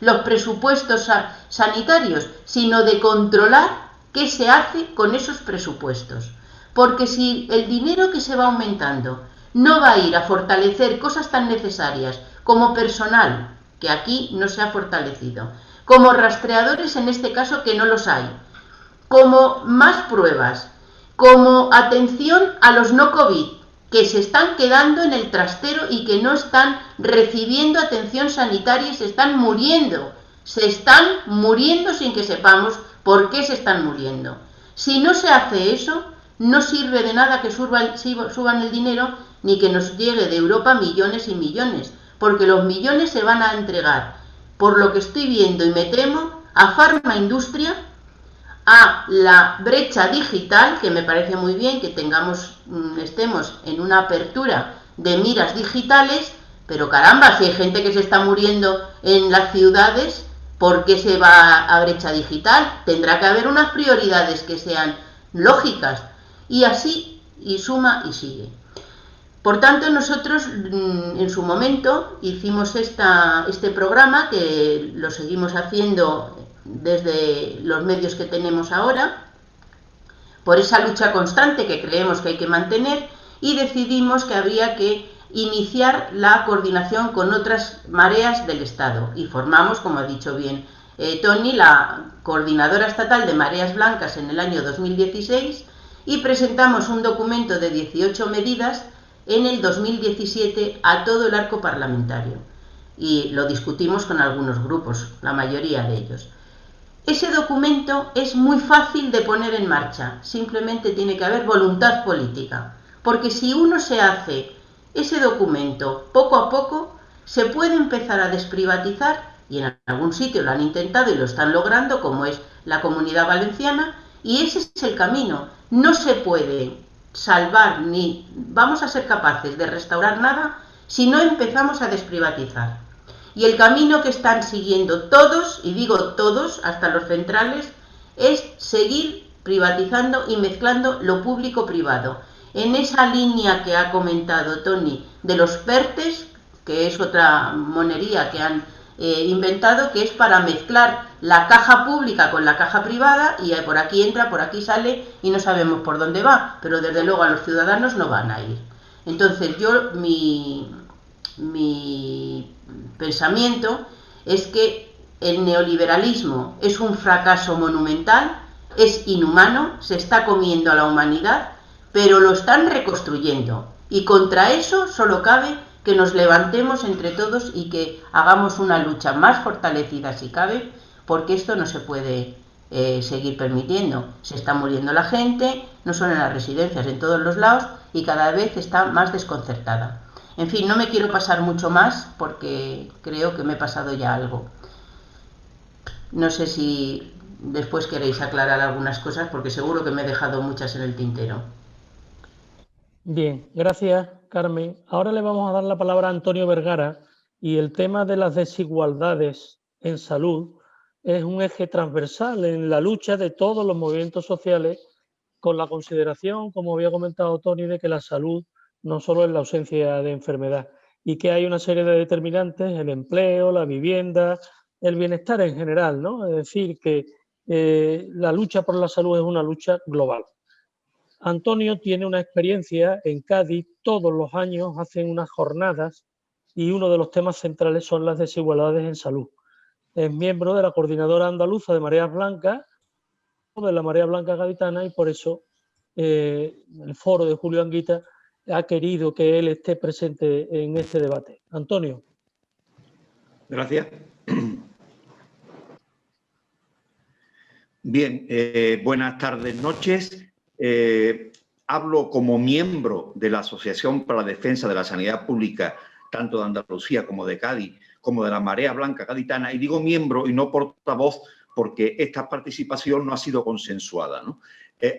los presupuestos sanitarios, sino de controlar qué se hace con esos presupuestos. Porque si el dinero que se va aumentando no va a ir a fortalecer cosas tan necesarias como personal, que aquí no se ha fortalecido, como rastreadores en este caso, que no los hay, como más pruebas, como atención a los no COVID, que se están quedando en el trastero y que no están recibiendo atención sanitaria y se están muriendo sin que sepamos por qué se están muriendo. Si no se hace eso, no sirve de nada que suban el dinero, ni que nos llegue de Europa millones y millones, porque los millones se van a entregar, por lo que estoy viendo y me temo, a farmaindustria, a la brecha digital, que me parece muy bien que estemos en una apertura de miras digitales, pero caramba, si hay gente que se está muriendo en las ciudades, ¿por qué se va a brecha digital? Tendrá que haber unas prioridades que sean lógicas, y así, y suma y sigue. Por tanto, nosotros en su momento hicimos este programa, que lo seguimos haciendo desde los medios que tenemos ahora, por esa lucha constante que creemos que hay que mantener, y decidimos que habría que iniciar la coordinación con otras mareas del Estado, y formamos, como ha dicho bien Tony, la Coordinadora Estatal de Mareas Blancas en el año 2016, y presentamos un documento de 18 medidas en el 2017 a todo el arco parlamentario, y lo discutimos con algunos grupos, la mayoría de ellos. Ese documento es muy fácil de poner en marcha, simplemente tiene que haber voluntad política, porque si uno se hace ese documento poco a poco, se puede empezar a desprivatizar, y en algún sitio lo han intentado y lo están logrando, como es la Comunidad Valenciana, y ese es el camino. No se puede salvar ni vamos a ser capaces de restaurar nada si no empezamos a desprivatizar. Y el camino que están siguiendo todos, y digo todos, hasta los centrales, es seguir privatizando y mezclando lo público-privado. En esa línea que ha comentado Tony de los PERTES, que es otra monería que han inventado, que es para mezclar la caja pública con la caja privada, y por aquí entra, por aquí sale, y no sabemos por dónde va, pero desde luego a los ciudadanos no van a ir. Entonces mi pensamiento es que el neoliberalismo es un fracaso monumental, es inhumano, se está comiendo a la humanidad, pero lo están reconstruyendo, y contra eso solo cabe que nos levantemos entre todos y que hagamos una lucha más fortalecida si cabe, porque esto no se puede seguir permitiendo. Se está muriendo la gente, no solo en las residencias, en todos los lados, y cada vez está más desconcertada. En fin, no me quiero pasar mucho más porque creo que me he pasado ya algo. No sé si después queréis aclarar algunas cosas, porque seguro que me he dejado muchas en el tintero. Bien, gracias, Carmen. Ahora le vamos a dar la palabra a Antonio Vergara, y el tema de las desigualdades en salud es un eje transversal en la lucha de todos los movimientos sociales con la consideración, como había comentado Tony, de que la salud no solo es la ausencia de enfermedad y que hay una serie de determinantes, el empleo, la vivienda, el bienestar en general, ¿no? Es decir, que la lucha por la salud es una lucha global. Antonio tiene una experiencia en Cádiz, todos los años hacen unas jornadas y uno de los temas centrales son las desigualdades en salud. Es miembro de la Coordinadora Andaluza de Mareas Blancas, de la Marea Blanca Gaditana, y por eso el foro de Julio Anguita ha querido que él esté presente en este debate. Antonio. Gracias. Bien, buenas tardes, noches. Hablo como miembro de la Asociación para la Defensa de la Sanidad Pública, tanto de Andalucía como de Cádiz, como de la Marea Blanca Gaditana, y digo miembro y no portavoz porque esta participación no ha sido consensuada, ¿no?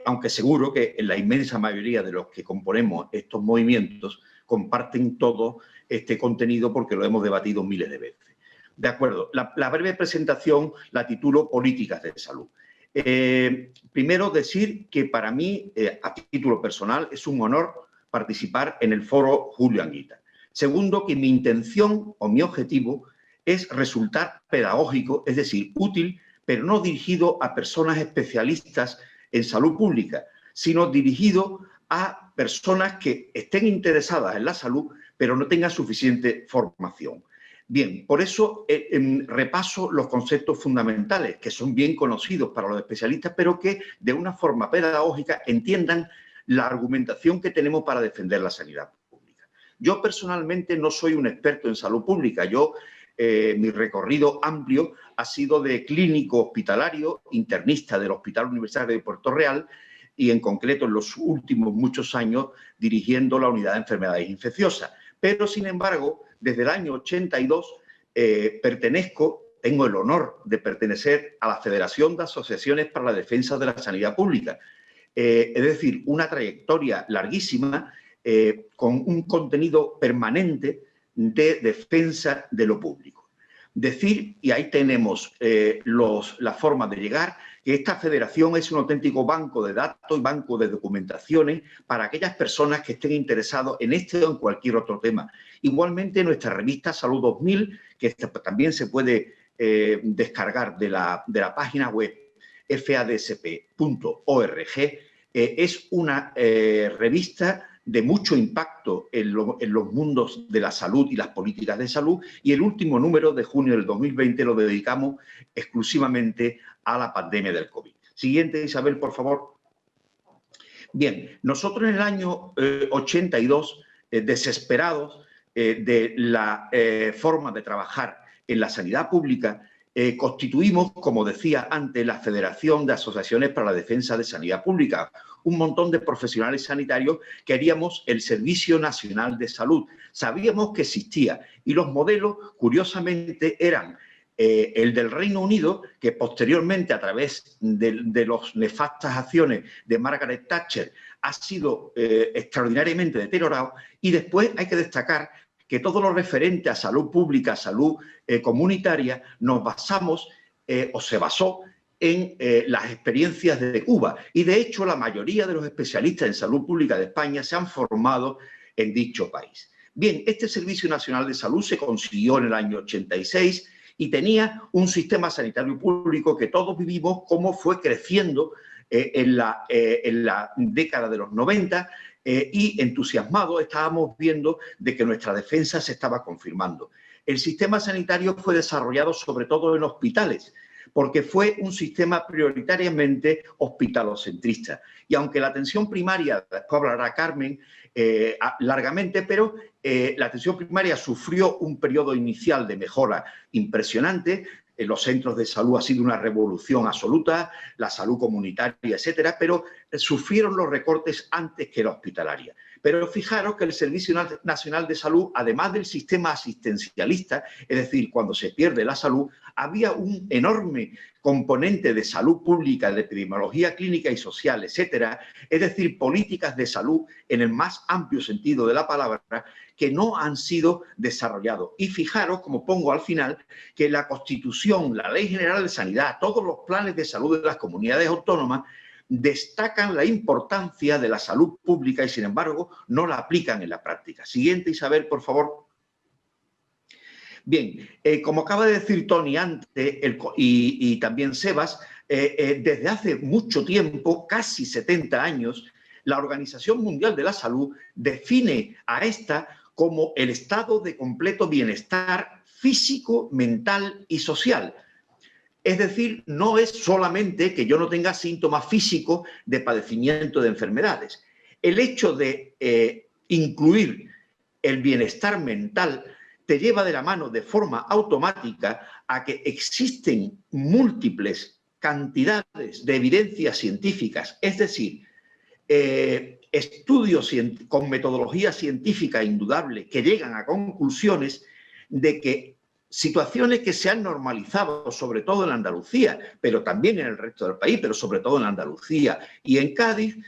Aunque seguro que en la inmensa mayoría de los que componemos estos movimientos comparten todo este contenido porque lo hemos debatido miles de veces. De acuerdo, la breve presentación la titulo Políticas de Salud. Primero decir que para mí, a título personal, es un honor participar en el foro Julio Anguita. Segundo, que mi intención o mi objetivo es resultar pedagógico, es decir, útil, pero no dirigido a personas especialistas en salud pública, sino dirigido a personas que estén interesadas en la salud, pero no tengan suficiente formación. Bien, por eso repaso los conceptos fundamentales, que son bien conocidos para los especialistas, pero que de una forma pedagógica entiendan la argumentación que tenemos para defender la sanidad pública. Yo personalmente no soy un experto en salud pública. Mi recorrido amplio ha sido de clínico hospitalario, internista del Hospital Universitario de Puerto Real y en concreto en los últimos muchos años dirigiendo la unidad de enfermedades infecciosas. Pero, sin embargo, desde el año 82 tengo el honor de pertenecer a la Federación de Asociaciones para la Defensa de la Sanidad Pública. Es decir, una trayectoria larguísima con un contenido permanente de defensa de lo público. Decir, y ahí tenemos las formas de llegar, que esta federación es un auténtico banco de datos y banco de documentaciones para aquellas personas que estén interesados en este o en cualquier otro tema. Igualmente, nuestra revista Salud 2000, que también se puede descargar de la página web fadsp.org, es una revista de mucho impacto en los mundos de la salud y las políticas de salud, y el último número de junio del 2020 lo dedicamos exclusivamente a la pandemia del COVID. Siguiente, Isabel, por favor. Bien, nosotros en el año 82, desesperados de la forma de trabajar en la sanidad pública, constituimos, como decía antes, la Federación de Asociaciones para la Defensa de Sanidad Pública, un montón de profesionales sanitarios que haríamos el Servicio Nacional de Salud. Sabíamos que existía y los modelos, curiosamente, eran el del Reino Unido, que posteriormente, a través de las nefastas acciones de Margaret Thatcher, ha sido extraordinariamente deteriorado, y después hay que destacar que todo lo referente a salud pública, salud comunitaria, nos basamos o se basó en las experiencias de Cuba. Y de hecho, la mayoría de los especialistas en salud pública de España se han formado en dicho país. Bien, este Servicio Nacional de Salud se consiguió en el año 86 y tenía un sistema sanitario público que todos vivimos cómo fue creciendo en la década de los 90, y entusiasmados estábamos viendo de que nuestra defensa se estaba confirmando. El sistema sanitario fue desarrollado sobre todo en hospitales, porque fue un sistema prioritariamente hospitalocentrista. Y aunque la atención primaria, después hablará Carmen largamente, pero la atención primaria sufrió un periodo inicial de mejora impresionante. En los centros de salud ha sido una revolución absoluta, la salud comunitaria, etcétera, pero sufrieron los recortes antes que la hospitalaria. Pero fijaros que el Servicio Nacional de Salud, además del sistema asistencialista, es decir, cuando se pierde la salud, había un enorme componente de salud pública, de epidemiología clínica y social, etcétera, es decir, políticas de salud en el más amplio sentido de la palabra, que no han sido desarrollados. Y fijaros, como pongo al final, que la Constitución, la Ley General de Sanidad, todos los planes de salud de las comunidades autónomas destacan la importancia de la salud pública y, sin embargo, no la aplican en la práctica. Siguiente, Isabel, por favor. Bien, como acaba de decir Tony antes y también Sebas, desde hace mucho tiempo, casi 70 años, la Organización Mundial de la Salud define a esta como el estado de completo bienestar físico, mental y social. Es decir, no es solamente que yo no tenga síntomas físicos de padecimiento de enfermedades. El hecho de incluir el bienestar mental te lleva de la mano de forma automática a que existen múltiples cantidades de evidencias científicas, es decir, estudios con metodología científica indudable que llegan a conclusiones de que situaciones que se han normalizado, sobre todo en Andalucía, pero también en el resto del país, pero sobre todo en Andalucía y en Cádiz,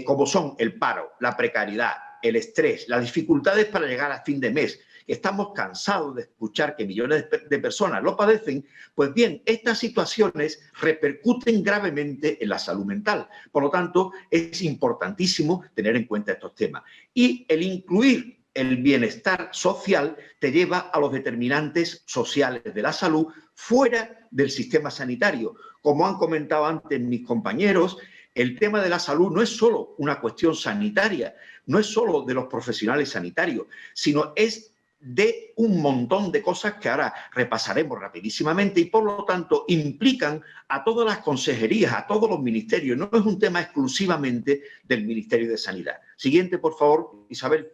como son el paro, la precariedad, el estrés, las dificultades para llegar a fin de mes. Estamos cansados de escuchar que millones de personas lo padecen. Pues bien, estas situaciones repercuten gravemente en la salud mental. Por lo tanto, es importantísimo tener en cuenta estos temas. Y el incluir el bienestar social te lleva a los determinantes sociales de la salud fuera del sistema sanitario. Como han comentado antes mis compañeros, el tema de la salud no es solo una cuestión sanitaria, no es solo de los profesionales sanitarios, sino es de un montón de cosas que ahora repasaremos rapidísimamente y, por lo tanto, implican a todas las consejerías, a todos los ministerios. No es un tema exclusivamente del Ministerio de Sanidad. Siguiente, por favor, Isabel.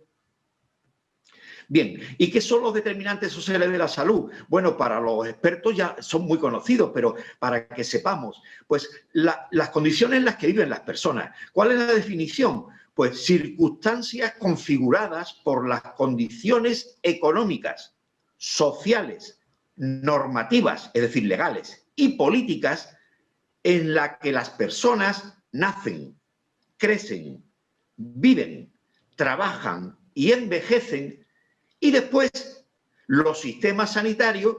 Bien, ¿y qué son los determinantes sociales de la salud? Bueno, para los expertos ya son muy conocidos, pero para que sepamos, pues las condiciones en las que viven las personas. ¿Cuál es la definición? Pues circunstancias configuradas por las condiciones económicas, sociales, normativas, es decir, legales y políticas en las que las personas nacen, crecen, viven, trabajan y envejecen, y después los sistemas sanitarios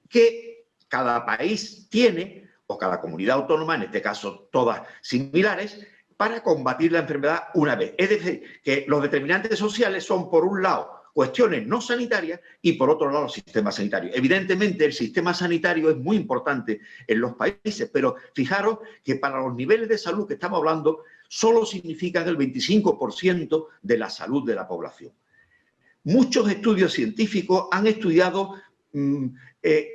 que cada país tiene, o cada comunidad autónoma, en este caso todas similares, para combatir la enfermedad una vez. Es decir, que los determinantes sociales son, por un lado, cuestiones no sanitarias y, por otro lado, los sistemas sanitarios. Evidentemente, el sistema sanitario es muy importante en los países, pero fijaros que para los niveles de salud que estamos hablando, solo significan el 25% de la salud de la población. Muchos estudios científicos han estudiado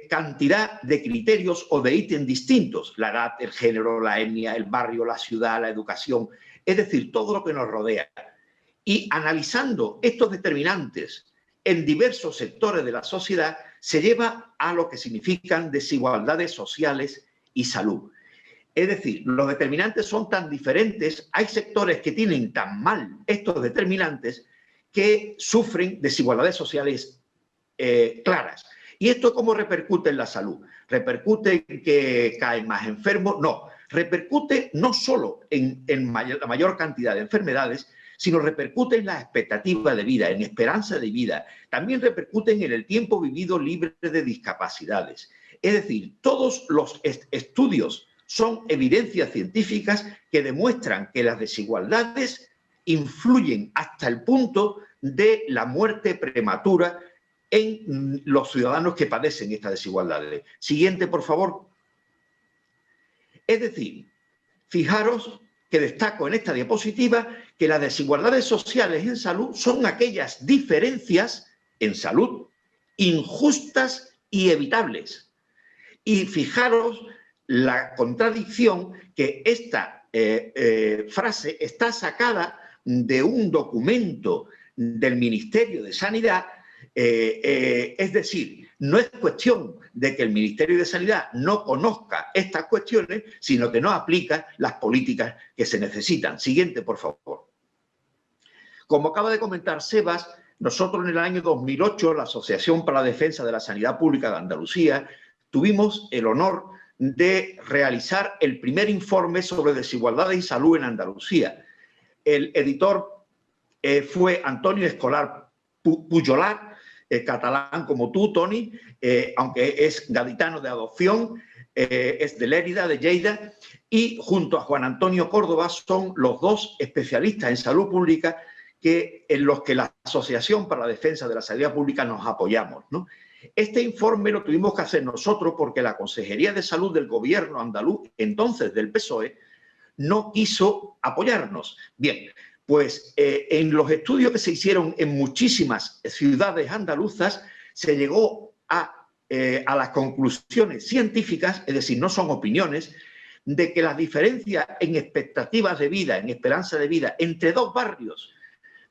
cantidad de criterios o de ítems distintos, la edad, el género, la etnia, el barrio, la ciudad, la educación, es decir, todo lo que nos rodea. Y analizando estos determinantes en diversos sectores de la sociedad, se lleva a lo que significan desigualdades sociales y salud. Es decir, los determinantes son tan diferentes, hay sectores que tienen tan mal estos determinantes que sufren desigualdades sociales claras. ¿Y esto cómo repercute en la salud? ¿Repercute en que caen más enfermos? No, repercute no solo en la mayor cantidad de enfermedades, sino repercute en la expectativa de vida, en esperanza de vida. También repercuten en el tiempo vivido libre de discapacidades. Es decir, todos los estudios son evidencias científicas que demuestran que las desigualdades influyen hasta el punto de la muerte prematura en los ciudadanos que padecen estas desigualdades. Siguiente, por favor. Es decir, fijaros que destaco en esta diapositiva que las desigualdades sociales en salud son aquellas diferencias en salud injustas y evitables. Y fijaros la contradicción que esta frase está sacada de un documento del Ministerio de Sanidad, es decir, no es cuestión de que el Ministerio de Sanidad no conozca estas cuestiones, sino que no aplica las políticas que se necesitan. Siguiente, por favor. Como acaba de comentar Sebas, nosotros en el año 2008, la Asociación para la Defensa de la Sanidad Pública de Andalucía, tuvimos el honor de realizar el primer informe sobre desigualdades y salud en Andalucía. El editor fue Antonio Escolar Pujolar, catalán como tú, Tony, aunque es gaditano de adopción, es de Lérida, de Lleida, y junto a Juan Antonio Córdoba son los dos especialistas en salud pública en los que la Asociación para la Defensa de la Sanidad Pública nos apoyamos, ¿no? Este informe lo tuvimos que hacer nosotros porque la Consejería de Salud del Gobierno andaluz, entonces del PSOE, no quiso apoyarnos. Bien, pues en los estudios que se hicieron en muchísimas ciudades andaluzas se llegó a las conclusiones científicas, es decir, no son opiniones, de que las diferencias en expectativas de vida, en esperanza de vida, entre dos barrios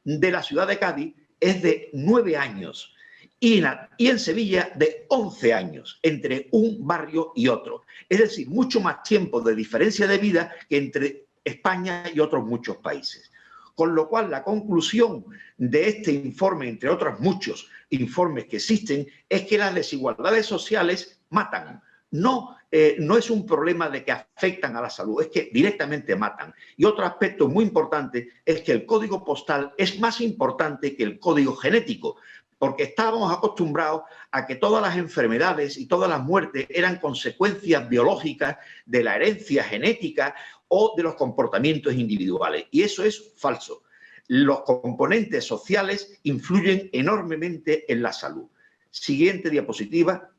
de la ciudad de Cádiz es de 9 años y en Sevilla de 11 años entre un barrio y otro. Es decir, mucho más tiempo de diferencia de vida que entre España y otros muchos países. Con lo cual, la conclusión de este informe, entre otros muchos informes que existen, es que las desigualdades sociales matan. No es un problema de que afectan a la salud, es que directamente matan. Y otro aspecto muy importante es que el código postal es más importante que el código genético, porque estábamos acostumbrados a que todas las enfermedades y todas las muertes eran consecuencias biológicas de la herencia genética o de los comportamientos individuales. Y eso es falso. Los componentes sociales influyen enormemente en la salud. Siguiente diapositiva,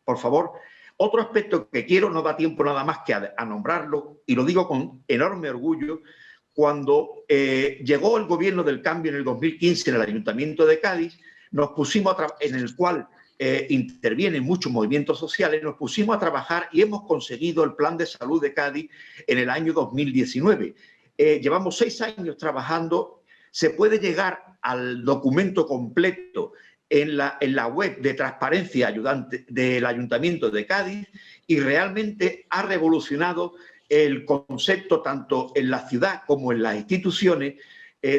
por favor. Otro aspecto que quiero, no da tiempo nada más que a nombrarlo, y lo digo con enorme orgullo, cuando llegó el gobierno del cambio en el 2015 en el Ayuntamiento de Cádiz, nos pusimos en el cual intervienen muchos movimientos sociales, nos pusimos a trabajar y hemos conseguido el Plan de Salud de Cádiz en el año 2019. Llevamos 6 años trabajando, se puede llegar al documento completo en la web de transparencia del Ayuntamiento de Cádiz y realmente ha revolucionado el concepto tanto en la ciudad como en las instituciones,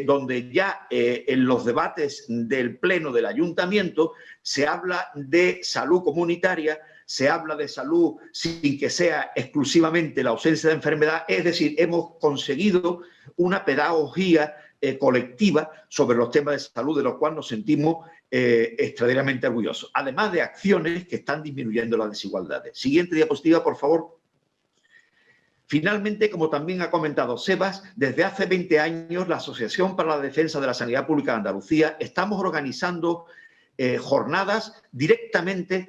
donde ya en los debates del Pleno del Ayuntamiento se habla de salud comunitaria, se habla de salud sin que sea exclusivamente la ausencia de enfermedad, es decir, hemos conseguido una pedagogía colectiva sobre los temas de salud de los cuales nos sentimos extraordinariamente orgullosos, además de acciones que están disminuyendo las desigualdades. Siguiente diapositiva, por favor. Finalmente, como también ha comentado Sebas, desde hace 20 años la Asociación para la Defensa de la Sanidad Pública de Andalucía estamos organizando jornadas directamente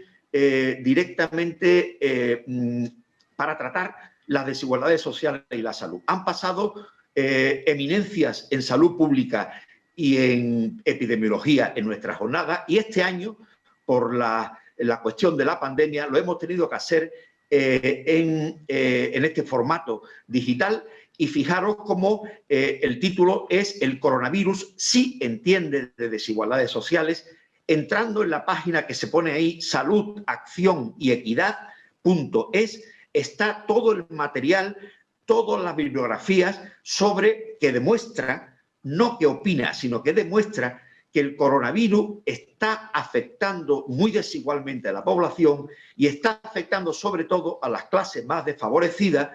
para tratar las desigualdades sociales y la salud. Han pasado eminencias en salud pública y en epidemiología en nuestra jornada y este año, por la cuestión de la pandemia, lo hemos tenido que hacer en este formato digital y fijaros cómo el título es El coronavirus sí entiende de desigualdades sociales. Entrando en la página que se pone ahí, Salud, Acción y Equidad.es, está todo el material, todas las bibliografías sobre que demuestra, no que opina, sino que demuestra que el coronavirus está afectando muy desigualmente a la población y está afectando sobre todo a las clases más desfavorecidas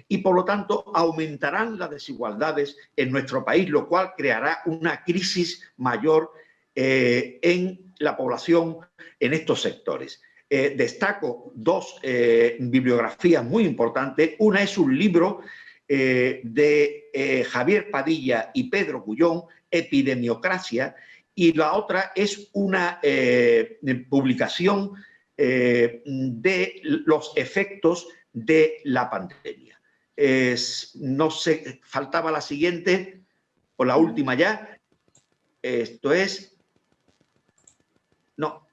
y por lo tanto aumentarán las desigualdades en nuestro país, lo cual creará una crisis mayor en la población en estos sectores. Destaco 2 bibliografías muy importantes. Una es un libro de Javier Padilla y Pedro Gullón, Epidemiocracia, y la otra es una publicación de los efectos de la pandemia. No sé, faltaba la siguiente, o la última ya. Esto es... No,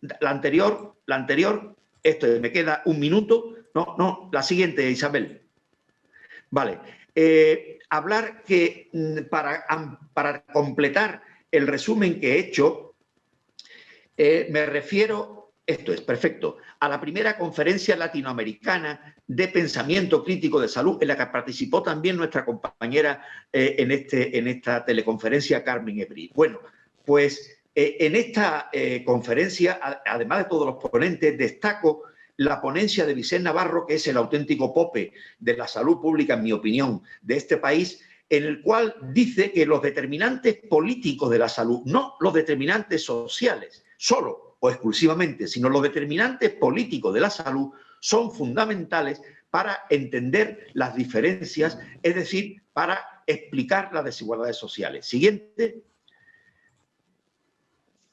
la anterior, esto me queda un minuto. No, la siguiente, Isabel. Vale. Hablar que para completar el resumen que he hecho, me refiero, esto es perfecto, a la primera conferencia latinoamericana de pensamiento crítico de salud, en la que participó también nuestra compañera en esta teleconferencia, Carmen Ebril. Bueno, pues en esta conferencia, además de todos los ponentes, destaco la ponencia de Vicente Navarro, que es el auténtico pope de la salud pública, en mi opinión, de este país, en el cual dice que los determinantes políticos de la salud, no los determinantes sociales, solo o exclusivamente, sino los determinantes políticos de la salud, son fundamentales para entender las diferencias, es decir, para explicar las desigualdades sociales. Siguiente.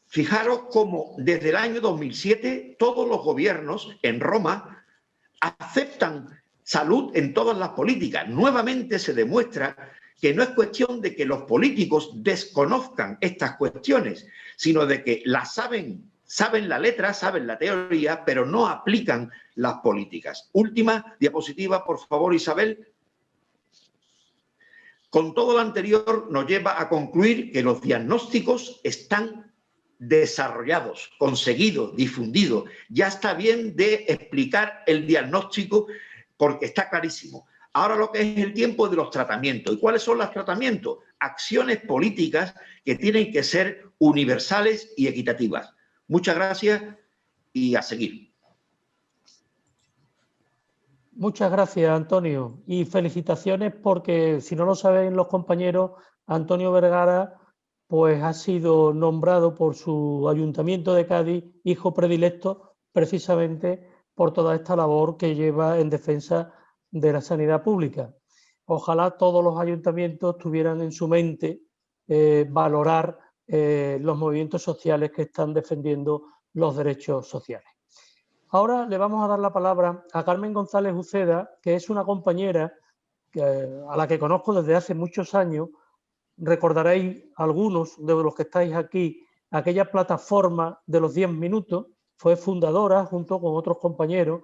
Fijaros cómo desde el año 2007 todos los gobiernos en Roma aceptan salud en todas las políticas. Nuevamente se demuestra que no es cuestión de que los políticos desconozcan estas cuestiones, sino de que las saben la letra, saben la teoría, pero no aplican las políticas. Última diapositiva, por favor, Isabel. Con todo lo anterior nos lleva a concluir que los diagnósticos están desarrollados, conseguidos, difundidos. Ya está bien de explicar el diagnóstico porque está clarísimo. Ahora lo que es el tiempo de los tratamientos. ¿Y cuáles son los tratamientos? Acciones políticas que tienen que ser universales y equitativas. Muchas gracias y a seguir. Muchas gracias, Antonio. Y felicitaciones porque, si no lo saben los compañeros, Antonio Vergara pues ha sido nombrado por su Ayuntamiento de Cádiz hijo predilecto precisamente por toda esta labor que lleva en defensa de la sanidad pública. Ojalá todos los ayuntamientos tuvieran en su mente valorar los movimientos sociales que están defendiendo los derechos sociales. Ahora le vamos a dar la palabra a Carmen González Uceda, que es una compañera a la que conozco desde hace muchos años. Recordaréis algunos de los que estáis aquí, aquella plataforma de los 10 minutos, fue fundadora junto con otros compañeros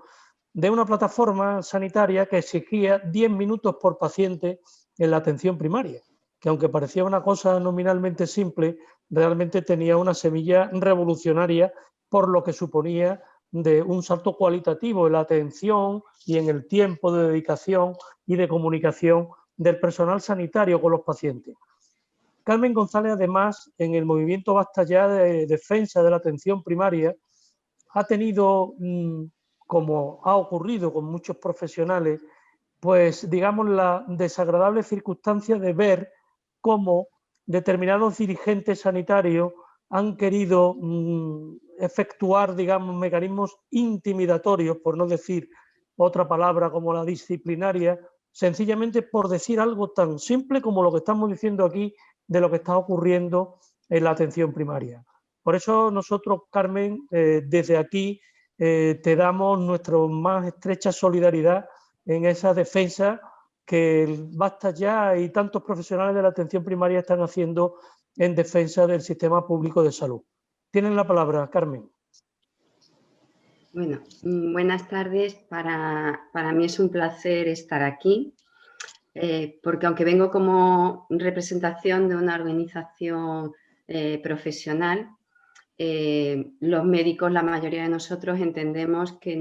de una plataforma sanitaria que exigía 10 minutos por paciente en la atención primaria, que aunque parecía una cosa nominalmente simple, realmente tenía una semilla revolucionaria por lo que suponía de un salto cualitativo en la atención y en el tiempo de dedicación y de comunicación del personal sanitario con los pacientes. Carmen González, además, en el movimiento Basta Ya de defensa de la atención primaria, ha tenido, como ha ocurrido con muchos profesionales, pues digamos la desagradable circunstancia de ver cómo determinados dirigentes sanitarios han querido efectuar, digamos, mecanismos intimidatorios, por no decir otra palabra como la disciplinaria, sencillamente por decir algo tan simple como lo que estamos diciendo aquí de lo que está ocurriendo en la atención primaria. Por eso nosotros, Carmen, desde aquí te damos nuestra más estrecha solidaridad en esa defensa que el Basta Ya y tantos profesionales de la atención primaria están haciendo en defensa del sistema público de salud. Tienen la palabra, Carmen. Bueno, buenas tardes. Para mí es un placer estar aquí, porque aunque vengo como representación de una organización profesional, los médicos, la mayoría de nosotros entendemos que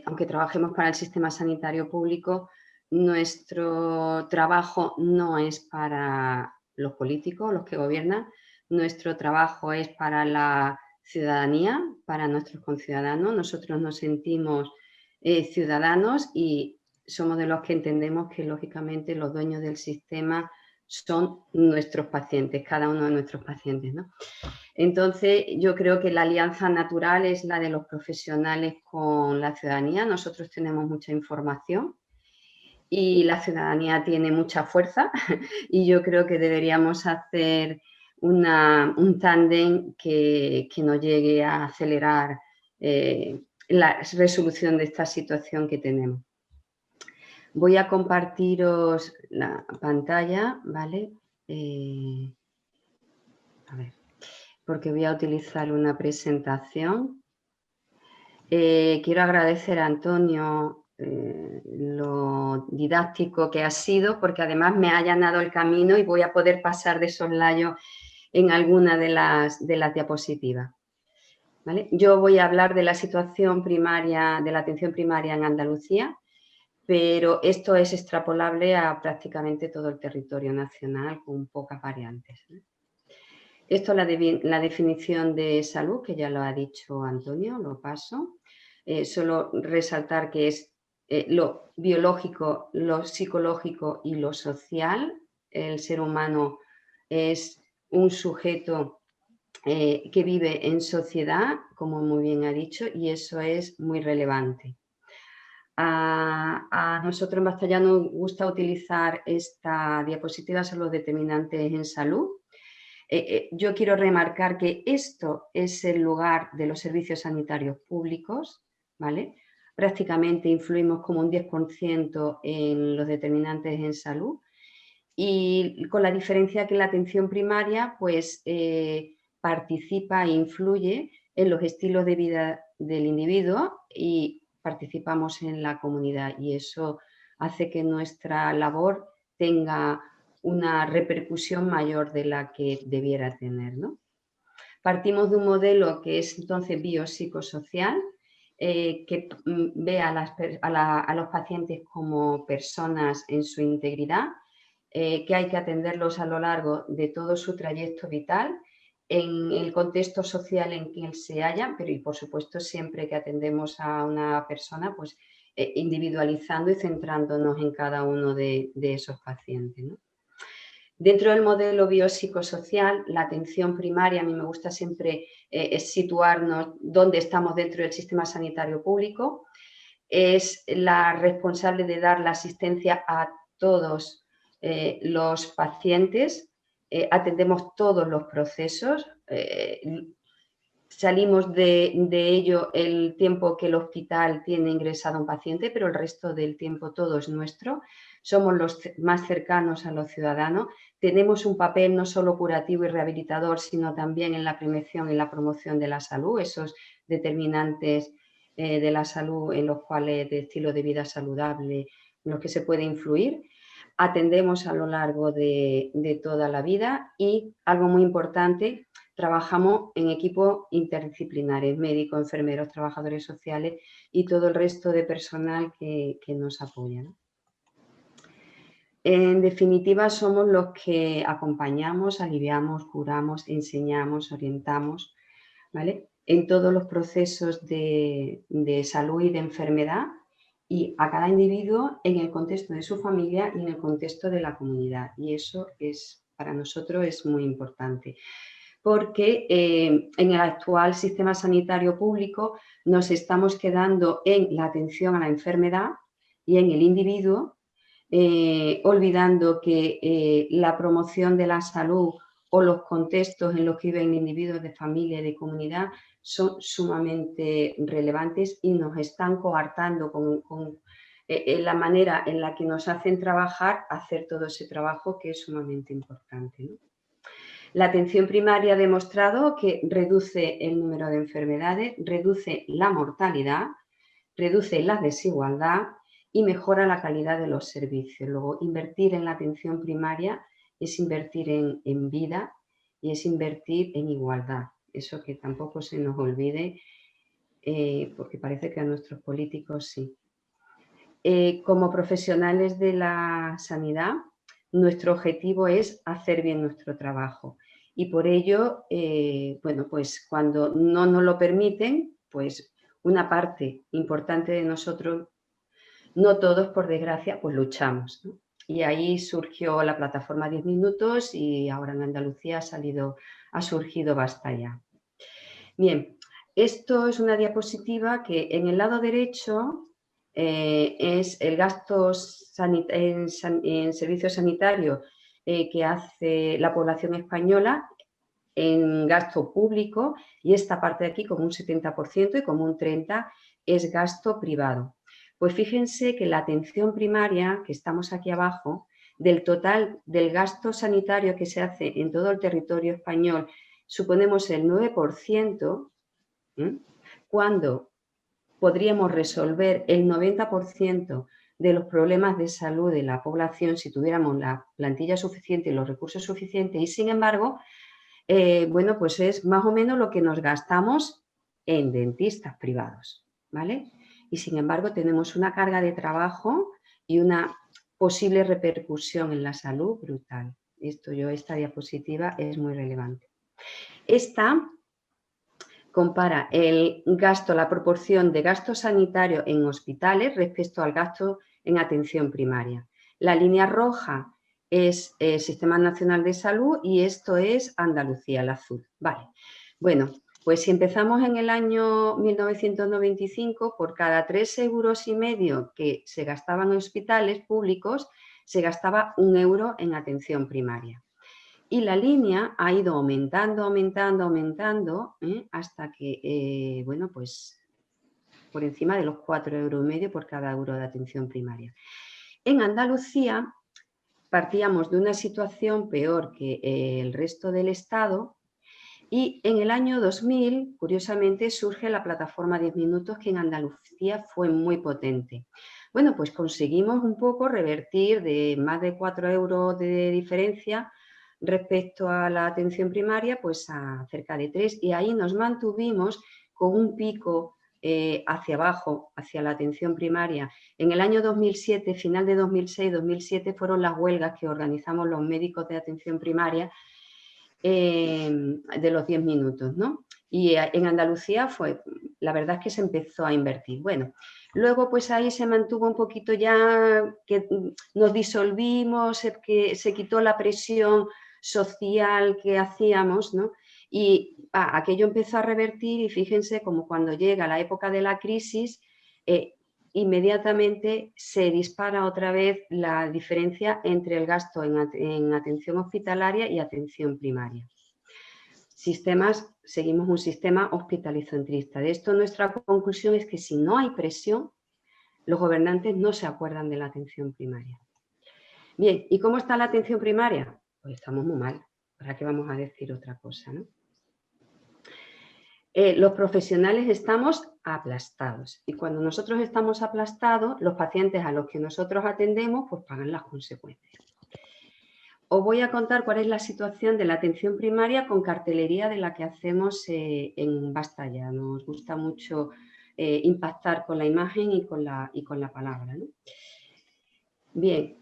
aunque trabajemos para el sistema sanitario público, nuestro trabajo no es para los políticos, los que gobiernan, nuestro trabajo es para la ciudadanía, para nuestros conciudadanos. Nosotros nos sentimos ciudadanos y somos de los que entendemos que, lógicamente, los dueños del sistema son nuestros pacientes, cada uno de nuestros pacientes, ¿no? Entonces, yo creo que la alianza natural es la de los profesionales con la ciudadanía. Nosotros tenemos mucha información y la ciudadanía tiene mucha fuerza y yo creo que deberíamos hacer un tándem que nos llegue a acelerar la resolución de esta situación que tenemos. Voy a compartiros la pantalla, ¿vale? A ver, porque voy a utilizar una presentación. Quiero agradecer a Antonio lo didáctico que ha sido, porque además me ha allanado el camino y voy a poder pasar de soslayo en alguna de las diapositivas. ¿Vale? Yo voy a hablar de la situación primaria, de la atención primaria en Andalucía, pero esto es extrapolable a prácticamente todo el territorio nacional con pocas variantes, ¿no? Esto es la definición de salud, que ya lo ha dicho Antonio, lo paso. Solo resaltar que es lo biológico, lo psicológico y lo social. El ser humano es un sujeto que vive en sociedad, como muy bien ha dicho, y eso es muy relevante. A nosotros en Bastellá nos gusta utilizar esta diapositiva sobre los determinantes en salud. Yo quiero remarcar que esto es el lugar de los servicios sanitarios públicos, ¿vale? Prácticamente influimos como un 10% en los determinantes en salud, y con la diferencia que la atención primaria pues participa e influye en los estilos de vida del individuo y participamos en la comunidad, y eso hace que nuestra labor tenga una repercusión mayor de la que debiera tener, ¿no? Partimos de un modelo que es entonces biopsicosocial, que ve a los pacientes como personas en su integridad, que hay que atenderlos a lo largo de todo su trayecto vital, en el contexto social en que él se halla, pero y por supuesto siempre que atendemos a una persona, pues individualizando y centrándonos en cada uno de esos pacientes, ¿no? Dentro del modelo biopsicosocial, la atención primaria, a mí me gusta siempre es situarnos dónde estamos dentro del sistema sanitario público, es la responsable de dar la asistencia a todos los pacientes, atendemos todos los procesos, salimos de ello el tiempo que el hospital tiene ingresado a un paciente, pero el resto del tiempo todo es nuestro. Somos los más cercanos a los ciudadanos. Tenemos un papel no solo curativo y rehabilitador, sino también en la prevención y la promoción de la salud, esos determinantes de la salud en los cuales de estilo de vida saludable, en los que se puede influir. Atendemos a lo largo de toda la vida y, algo muy importante, trabajamos en equipos interdisciplinares, médicos, enfermeros, trabajadores sociales y todo el resto de personal que nos apoya, ¿no? En definitiva, somos los que acompañamos, aliviamos, curamos, enseñamos, orientamos, ¿vale?, en todos los procesos de salud y de enfermedad, y a cada individuo en el contexto de su familia y en el contexto de la comunidad. Y eso para nosotros es muy importante, porque en el actual sistema sanitario público nos estamos quedando en la atención a la enfermedad y en el individuo, olvidando que la promoción de la salud o los contextos en los que viven individuos de familia y de comunidad son sumamente relevantes y nos están coartando con la manera en la que nos hacen trabajar, hacer todo ese trabajo que es sumamente importante, ¿no? La atención primaria ha demostrado que reduce el número de enfermedades, reduce la mortalidad, reduce la desigualdad y mejora la calidad de los servicios. Luego, invertir en la atención primaria es invertir en vida y es invertir en igualdad. Eso que tampoco se nos olvide, porque parece que a nuestros políticos sí. Como profesionales de la sanidad, nuestro objetivo es hacer bien nuestro trabajo. Y por ello, bueno, pues cuando no nos lo permiten, pues una parte importante de nosotros, no todos por desgracia, pues luchamos, ¿no? Y ahí surgió la plataforma 10 minutos y ahora en Andalucía ha surgido Bastellá. Bien, esto es una diapositiva que en el lado derecho es el gasto en servicios sanitarios que hace la población española en gasto público, y esta parte de aquí como un 70% y como un 30% es gasto privado. Pues fíjense que la atención primaria, que estamos aquí abajo, del total del gasto sanitario que se hace en todo el territorio español, suponemos el 9%, cuando podríamos resolver el 90% de los problemas de salud de la población si tuviéramos la plantilla suficiente y los recursos suficientes, y sin embargo, bueno, pues es más o menos lo que nos gastamos en dentistas privados, ¿vale? Y sin embargo tenemos una carga de trabajo y una posible repercusión en la salud brutal. Esta diapositiva es muy relevante. Esta compara el gasto, la proporción de gasto sanitario en hospitales respecto al gasto en atención primaria. La línea roja es el Sistema Nacional de Salud y esto es Andalucía, el azul. Vale. Bueno, pues si empezamos en el año 1995, por cada 3,5 euros que se gastaban en hospitales públicos, se gastaba 1 euro en atención primaria. Y la línea ha ido aumentando, hasta que, bueno, pues por encima de los 4,5 euros por cada euro de atención primaria. En Andalucía partíamos de una situación peor que el resto del Estado y en el año 2000, curiosamente, surge la plataforma 10 minutos que en Andalucía fue muy potente. Bueno, pues conseguimos un poco revertir de más de 4 euros de diferencia respecto a la atención primaria, pues a cerca de 3, y ahí nos mantuvimos con un pico hacia abajo, hacia la atención primaria. En el año 2007, final de 2006-2007, fueron las huelgas que organizamos los médicos de atención primaria de los 10 minutos, ¿no? Y en Andalucía la verdad es que se empezó a invertir. Bueno, luego pues ahí se mantuvo un poquito ya, que nos disolvimos, que se quitó la presión social que hacíamos, ¿no? Y aquello empezó a revertir y fíjense como cuando llega la época de la crisis, inmediatamente se dispara otra vez la diferencia entre el gasto en atención hospitalaria y atención primaria. Seguimos un sistema hospitalicentrista. De esto nuestra conclusión es que si no hay presión, los gobernantes no se acuerdan de la atención primaria. Bien, ¿y cómo está la atención primaria? Pues estamos muy mal. ¿Para qué vamos a decir otra cosa, no? Los profesionales estamos aplastados y cuando nosotros estamos aplastados, los pacientes a los que nosotros atendemos pues pagan las consecuencias. Os voy a contar cuál es la situación de la atención primaria con cartelería de la que hacemos en Basta Ya. Nos gusta mucho impactar con la imagen y con la palabra, ¿no? Bien,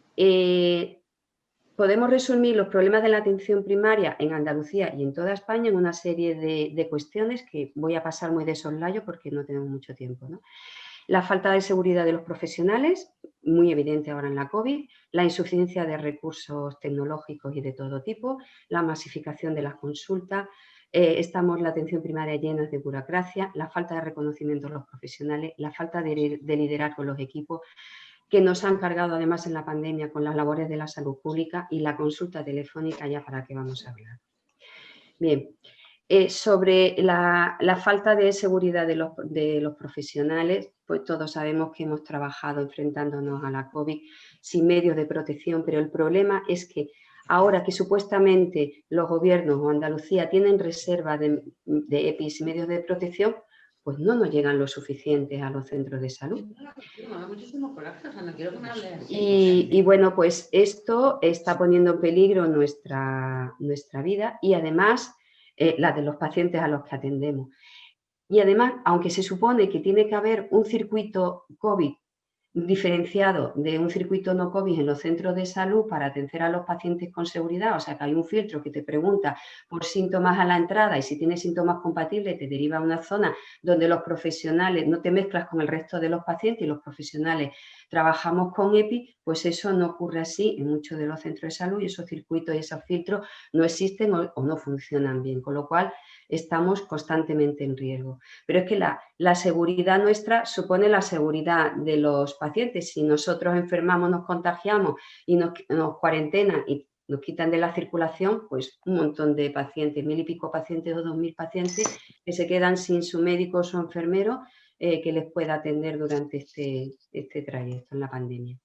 podemos resumir los problemas de la atención primaria en Andalucía y en toda España en una serie de cuestiones que voy a pasar muy de soslayo porque no tenemos mucho tiempo, ¿no? La falta de seguridad de los profesionales, muy evidente ahora en la COVID, la insuficiencia de recursos tecnológicos y de todo tipo, la masificación de las consultas, la atención primaria llena de burocracia, la falta de reconocimiento de los profesionales, la falta de liderazgo en los equipos, que nos han cargado además en la pandemia con las labores de la salud pública y la consulta telefónica, ya para qué vamos a hablar. Bien, sobre la falta de seguridad de los profesionales, pues todos sabemos que hemos trabajado enfrentándonos a la COVID sin medios de protección, pero el problema es que ahora que supuestamente los gobiernos o Andalucía tienen reserva de EPIs y medios de protección, pues no nos llegan lo suficiente a los centros de salud. Y bueno, pues esto está poniendo en peligro nuestra vida y además la de los pacientes a los que atendemos. Y además, aunque se supone que tiene que haber un circuito COVID diferenciado de un circuito no COVID en los centros de salud para atender a los pacientes con seguridad, o sea que hay un filtro que te pregunta por síntomas a la entrada y si tienes síntomas compatibles te deriva a una zona donde los profesionales no te mezclas con el resto de los pacientes y los profesionales trabajamos con EPI, pues eso no ocurre así en muchos de los centros de salud y esos circuitos y esos filtros no existen o no funcionan bien, con lo cual estamos constantemente en riesgo. Pero es que la seguridad nuestra supone la seguridad de los pacientes. Si nosotros enfermamos, nos contagiamos y nos cuarentenan y nos quitan de la circulación, pues un montón de pacientes, 1.000 y pico pacientes o 2.000 pacientes que se quedan sin su médico o su enfermero que les pueda atender durante este trayecto en la pandemia.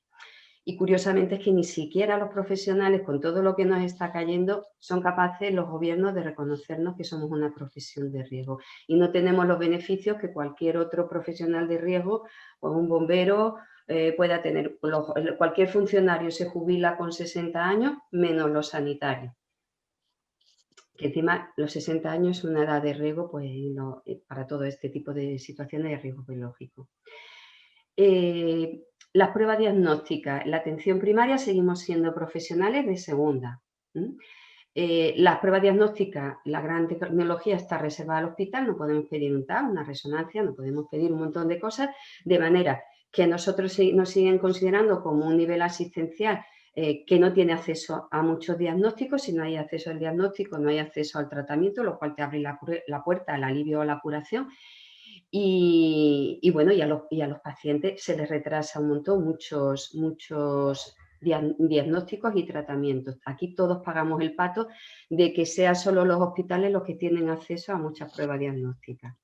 Y curiosamente es que ni siquiera los profesionales, con todo lo que nos está cayendo, son capaces los gobiernos de reconocernos que somos una profesión de riesgo. Y no tenemos los beneficios que cualquier otro profesional de riesgo, o un bombero, pueda tener. Cualquier funcionario se jubila con 60 años, menos los sanitarios. Que encima los 60 años es una edad de riesgo pues, para todo este tipo de situaciones de riesgo biológico. Las pruebas diagnósticas, la atención primaria seguimos siendo profesionales de segunda. Las pruebas diagnósticas, la gran tecnología está reservada al hospital, no podemos pedir un TAC, una resonancia, no podemos pedir un montón de cosas, de manera que nosotros nos siguen considerando como un nivel asistencial que no tiene acceso a muchos diagnósticos. Si no hay acceso al diagnóstico, no hay acceso al tratamiento, lo cual te abre la puerta al alivio o la curación. Y bueno, y a los pacientes se les retrasa un montón muchos diagnósticos y tratamientos. Aquí todos pagamos el pato de que sean solo los hospitales los que tienen acceso a muchas pruebas diagnósticas.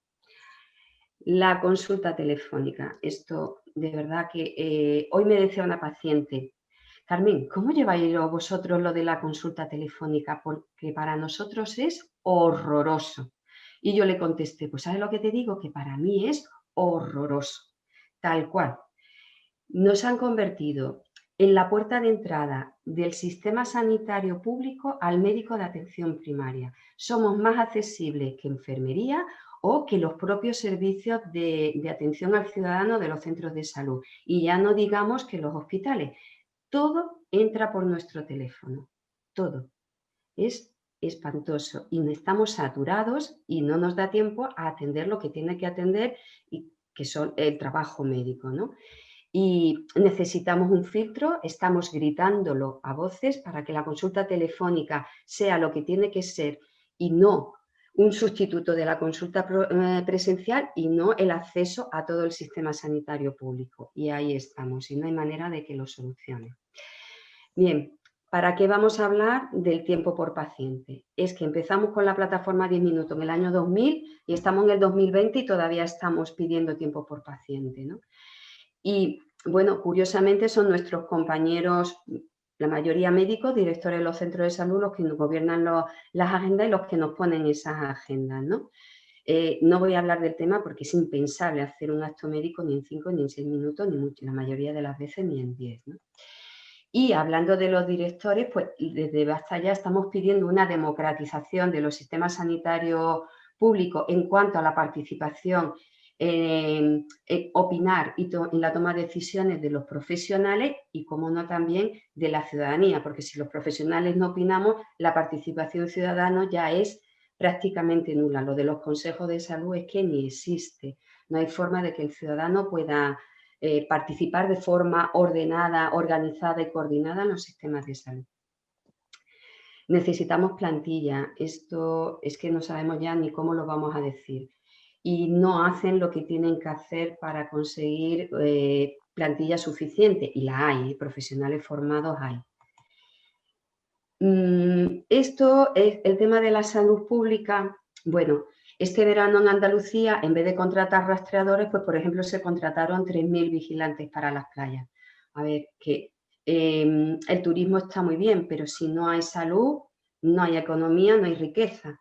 La consulta telefónica. Esto, de verdad que hoy me decía una paciente: Carmen, ¿cómo lleváis vosotros lo de la consulta telefónica? Porque para nosotros es horroroso. Y yo le contesté, pues ¿sabes lo que te digo? Que para mí es horroroso. Tal cual. Nos han convertido en la puerta de entrada del sistema sanitario público al médico de atención primaria. Somos más accesibles que enfermería o que los propios servicios de atención al ciudadano de los centros de salud. Y ya no digamos que los hospitales. Todo entra por nuestro teléfono, todo. Es espantoso y estamos saturados y no nos da tiempo a atender lo que tiene que atender, y que son el trabajo médico, ¿no? Y necesitamos un filtro, estamos gritándolo a voces para que la consulta telefónica sea lo que tiene que ser y no un sustituto de la consulta presencial y no el acceso a todo el sistema sanitario público. Y ahí estamos, y no hay manera de que lo solucione. Bien, ¿para qué vamos a hablar del tiempo por paciente? Es que empezamos con la plataforma 10 minutos en el año 2000 y estamos en el 2020 y todavía estamos pidiendo tiempo por paciente, ¿no? Y bueno, curiosamente son nuestros compañeros, la mayoría médicos, directores de los centros de salud, los que nos gobiernan las agendas y los que nos ponen esas agendas, ¿no? No voy a hablar del tema porque es impensable hacer un acto médico ni en 5 ni en 6 minutos, ni la mayoría de las veces ni en 10, ¿no? Y hablando de los directores, pues desde Basta Ya estamos pidiendo una democratización de los sistemas sanitarios públicos en cuanto a la participación, en opinar y en la toma de decisiones de los profesionales y, como no, también de la ciudadanía, porque si los profesionales no opinamos, la participación ciudadana ya es prácticamente nula. Lo de los consejos de salud es que ni existe. No hay forma de que el ciudadano pueda participar de forma ordenada, organizada y coordinada en los sistemas de salud. Necesitamos plantilla. Esto es que no sabemos ya ni cómo lo vamos a decir. Y no hacen lo que tienen que hacer para conseguir plantilla suficiente. Y la hay, profesionales formados hay. Esto es el tema de la salud pública. Bueno, este verano en Andalucía, en vez de contratar rastreadores, pues por ejemplo se contrataron 3.000 vigilantes para las playas. A ver, que el turismo está muy bien, pero si no hay salud, no hay economía, no hay riqueza.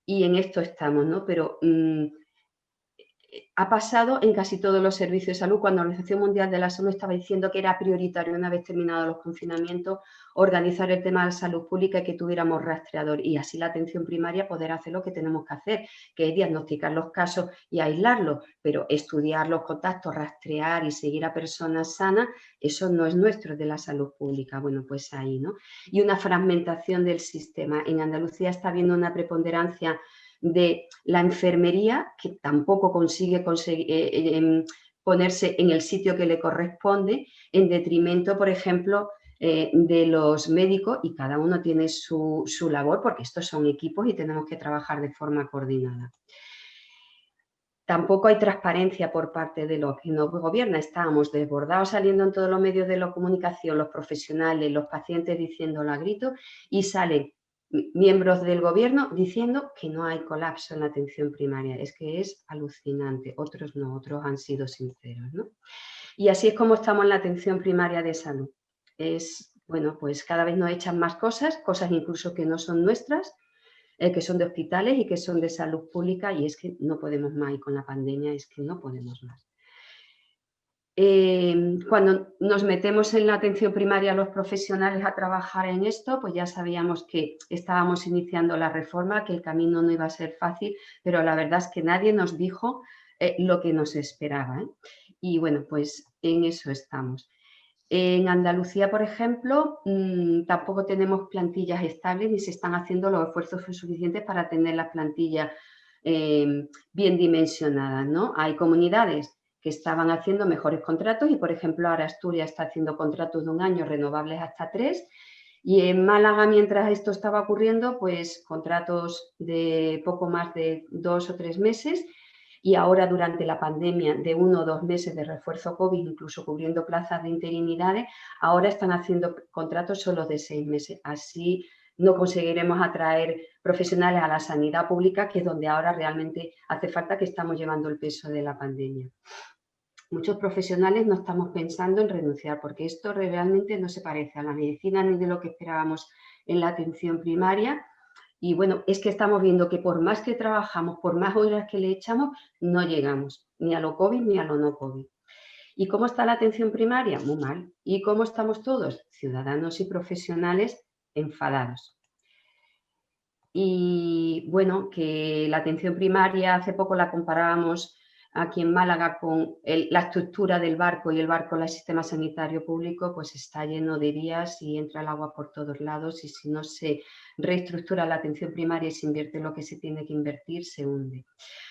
Y en esto estamos, ¿no? Pero ha pasado en casi todos los servicios de salud, cuando la Organización Mundial de la Salud estaba diciendo que era prioritario, una vez terminados los confinamientos, organizar el tema de la salud pública y que tuviéramos rastreador, y así la atención primaria poder hacer lo que tenemos que hacer, que es diagnosticar los casos y aislarlos, pero estudiar los contactos, rastrear y seguir a personas sanas, eso no es nuestro, es de la salud pública. Bueno, pues ahí, ¿no? Y una fragmentación del sistema. En Andalucía está habiendo una preponderancia de la enfermería, que tampoco consigue ponerse en el sitio que le corresponde, en detrimento, por ejemplo, de los médicos, y cada uno tiene su labor, porque estos son equipos y tenemos que trabajar de forma coordinada. Tampoco hay transparencia por parte de los que nos gobierna. Estábamos desbordados saliendo en todos los medios de la comunicación, los profesionales, los pacientes diciéndolo a gritos, y salen miembros del gobierno diciendo que no hay colapso en la atención primaria. Es que es alucinante. Otros no, otros han sido sinceros, ¿no? Y así es como estamos en la atención primaria de salud. Bueno, pues cada vez nos echan más cosas incluso que no son nuestras, que son de hospitales y que son de salud pública, y es que no podemos más, y con la pandemia es que no podemos más. Cuando nos metemos en la atención primaria los profesionales a trabajar en esto, pues ya sabíamos que estábamos iniciando la reforma, que el camino no iba a ser fácil, pero la verdad es que nadie nos dijo lo que nos esperaba, ¿eh? Y bueno, pues en eso estamos. En Andalucía, por ejemplo, tampoco tenemos plantillas estables ni se están haciendo los esfuerzos suficientes para tener las plantillas bien dimensionadas, ¿no? Hay comunidades que estaban haciendo mejores contratos y, por ejemplo, ahora Asturias está haciendo contratos de 1 año renovables hasta 3. Y en Málaga, mientras esto estaba ocurriendo, pues contratos de poco más de 2 o 3 meses y ahora durante la pandemia de 1 o 2 meses de refuerzo COVID, incluso cubriendo plazas de interinidades, ahora están haciendo contratos solo de 6 meses. Así no conseguiremos atraer profesionales a la sanidad pública, que es donde ahora realmente hace falta, que estamos llevando el peso de la pandemia. Muchos profesionales no estamos pensando en renunciar porque esto realmente no se parece a la medicina ni de lo que esperábamos en la atención primaria. Y bueno, es que estamos viendo que por más que trabajamos, por más horas que le echamos, no llegamos ni a lo COVID ni a lo no COVID. ¿Y cómo está la atención primaria? Muy mal. ¿Y cómo estamos todos? Ciudadanos y profesionales enfadados. Y bueno, que la atención primaria, hace poco la comparábamos aquí en Málaga con la estructura del barco, y el barco, el sistema sanitario público, pues está lleno de vías y entra el agua por todos lados, y si no se reestructura la atención primaria y se invierte lo que se tiene que invertir, se hunde.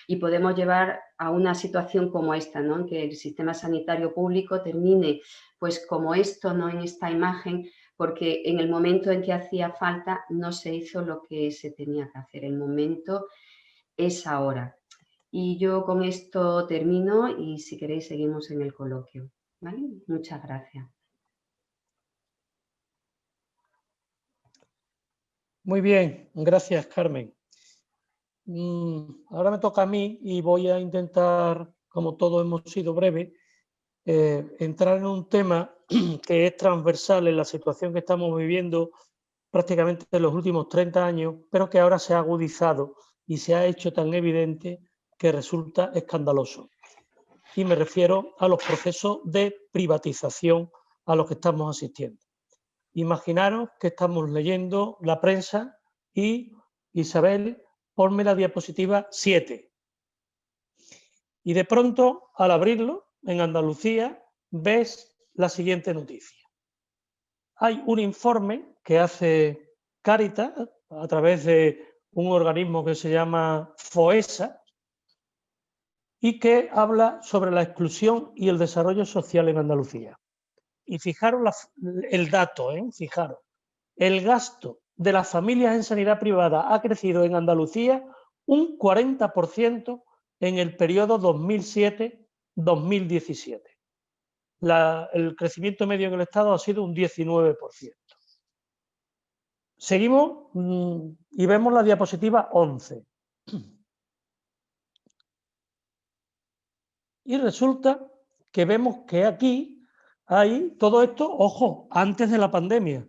Y podemos llevar a una situación como esta, ¿no? En que el sistema sanitario público termine pues como esto, ¿no? En esta imagen, porque en el momento en que hacía falta no se hizo lo que se tenía que hacer. El momento es ahora. Y yo con esto termino y si queréis seguimos en el coloquio. ¿Vale? Muchas gracias. Muy bien, gracias, Carmen. Ahora me toca a mí y voy a intentar, como todos hemos sido breves, entrar en un tema que es transversal en la situación que estamos viviendo prácticamente en los últimos 30 años, pero que ahora se ha agudizado y se ha hecho tan evidente que resulta escandaloso. Y me refiero a los procesos de privatización a los que estamos asistiendo. Imaginaros que estamos leyendo la prensa y, Isabel, ponme la diapositiva 7. Y de pronto, al abrirlo, en Andalucía, ves la siguiente noticia. Hay un informe que hace Cáritas a través de un organismo que se llama FOESA y que habla sobre la exclusión y el desarrollo social en Andalucía. Y fijaros el dato, fijaros, el gasto de las familias en sanidad privada ha crecido en Andalucía un 40% en el periodo 2007-2017. El crecimiento medio en el Estado ha sido un 19%. Seguimos y vemos la diapositiva 11. Y resulta que vemos que aquí hay todo esto, ojo, antes de la pandemia.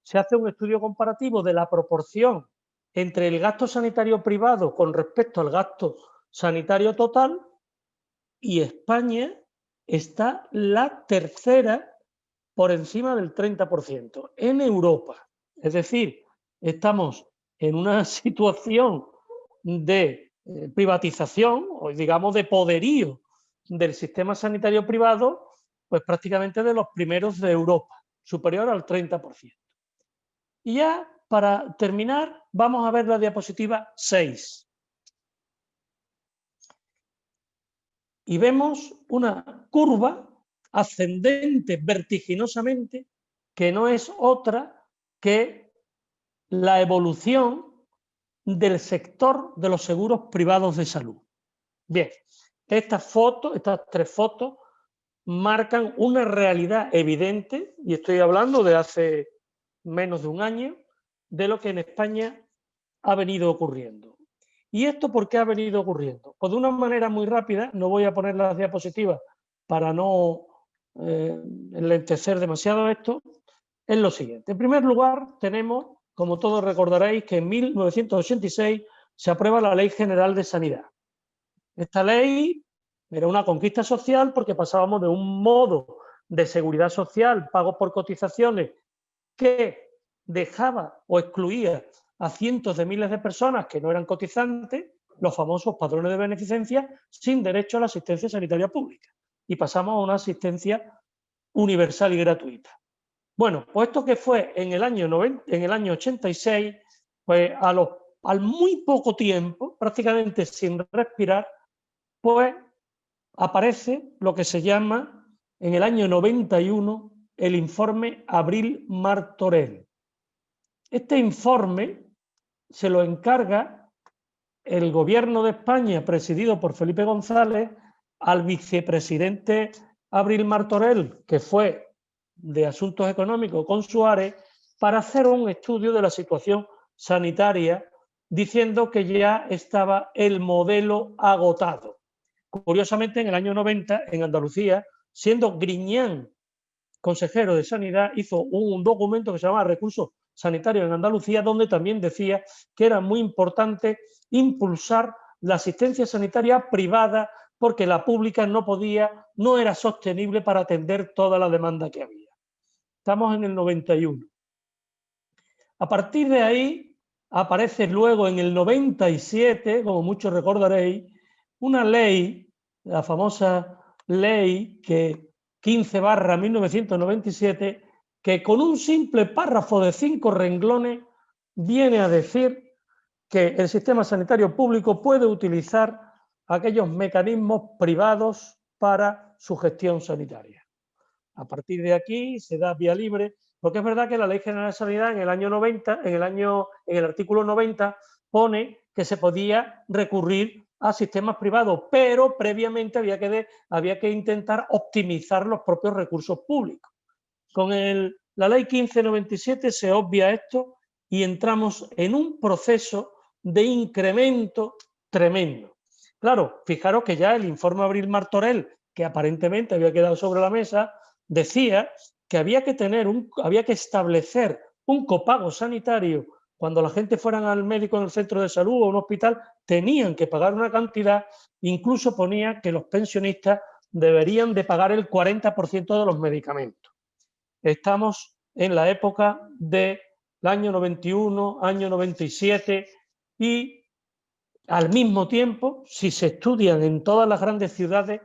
Se hace un estudio comparativo de la proporción entre el gasto sanitario privado con respecto al gasto sanitario total y España está la tercera por encima del 30% en Europa. Es decir, estamos en una situación de privatización o digamos de poderío del sistema sanitario privado, pues prácticamente de los primeros de Europa, superior al 30%. Y ya para terminar vamos a ver la diapositiva 6. Y vemos una curva ascendente vertiginosamente que no es otra que la evolución del sector de los seguros privados de salud. Bien, estas 3 fotos marcan una realidad evidente, y estoy hablando de hace menos de un año, de lo que en España ha venido ocurriendo. ¿Y esto por qué ha venido ocurriendo? Pues de una manera muy rápida, no voy a poner las diapositivas para no enlentecer demasiado esto, es lo siguiente. En primer lugar, tenemos, como todos recordaréis, que en 1986 se aprueba la Ley General de Sanidad. Esta ley era una conquista social porque pasábamos de un modo de seguridad social, pagos por cotizaciones, que dejaba o excluía a cientos de miles de personas que no eran cotizantes, los famosos padrones de beneficencia, sin derecho a la asistencia sanitaria pública. Y pasamos a una asistencia universal y gratuita. Bueno, pues esto que fue en el año 86, pues al muy poco tiempo, prácticamente sin respirar, pues aparece lo que se llama en el año 91 el informe Abril-Martorell. Este informe se lo encarga el gobierno de España, presidido por Felipe González, al vicepresidente Abril-Martorell, que fue de Asuntos Económicos con Suárez, para hacer un estudio de la situación sanitaria, diciendo que ya estaba el modelo agotado. Curiosamente, en el año 90, en Andalucía, siendo Griñán consejero de Sanidad, hizo un documento que se llama Recursos Sanitarios en Andalucía, donde también decía que era muy importante impulsar la asistencia sanitaria privada porque la pública no era sostenible para atender toda la demanda que había. Estamos en el 91. A partir de ahí aparece luego en el 97, como muchos recordaréis, una ley, la famosa ley 15/1997, que con un simple párrafo de 5 renglones viene a decir que el sistema sanitario público puede utilizar aquellos mecanismos privados para su gestión sanitaria. A partir de aquí se da vía libre, porque es verdad que la Ley General de Sanidad en el año 90, en el artículo 90, pone que se podía recurrir a sistemas privados, pero previamente había que intentar optimizar los propios recursos públicos. Con la Ley 1597 se obvia esto y entramos en un proceso de incremento tremendo. Claro, fijaros que ya el informe Abril-Martorell, que aparentemente había quedado sobre la mesa, decía que había que establecer un copago sanitario. Cuando la gente fuera al médico en el centro de salud o a un hospital, tenían que pagar una cantidad, incluso ponía que los pensionistas deberían de pagar el 40% de los medicamentos. Estamos en la época del año 91, año 97 y al mismo tiempo, si se estudian en todas las grandes ciudades,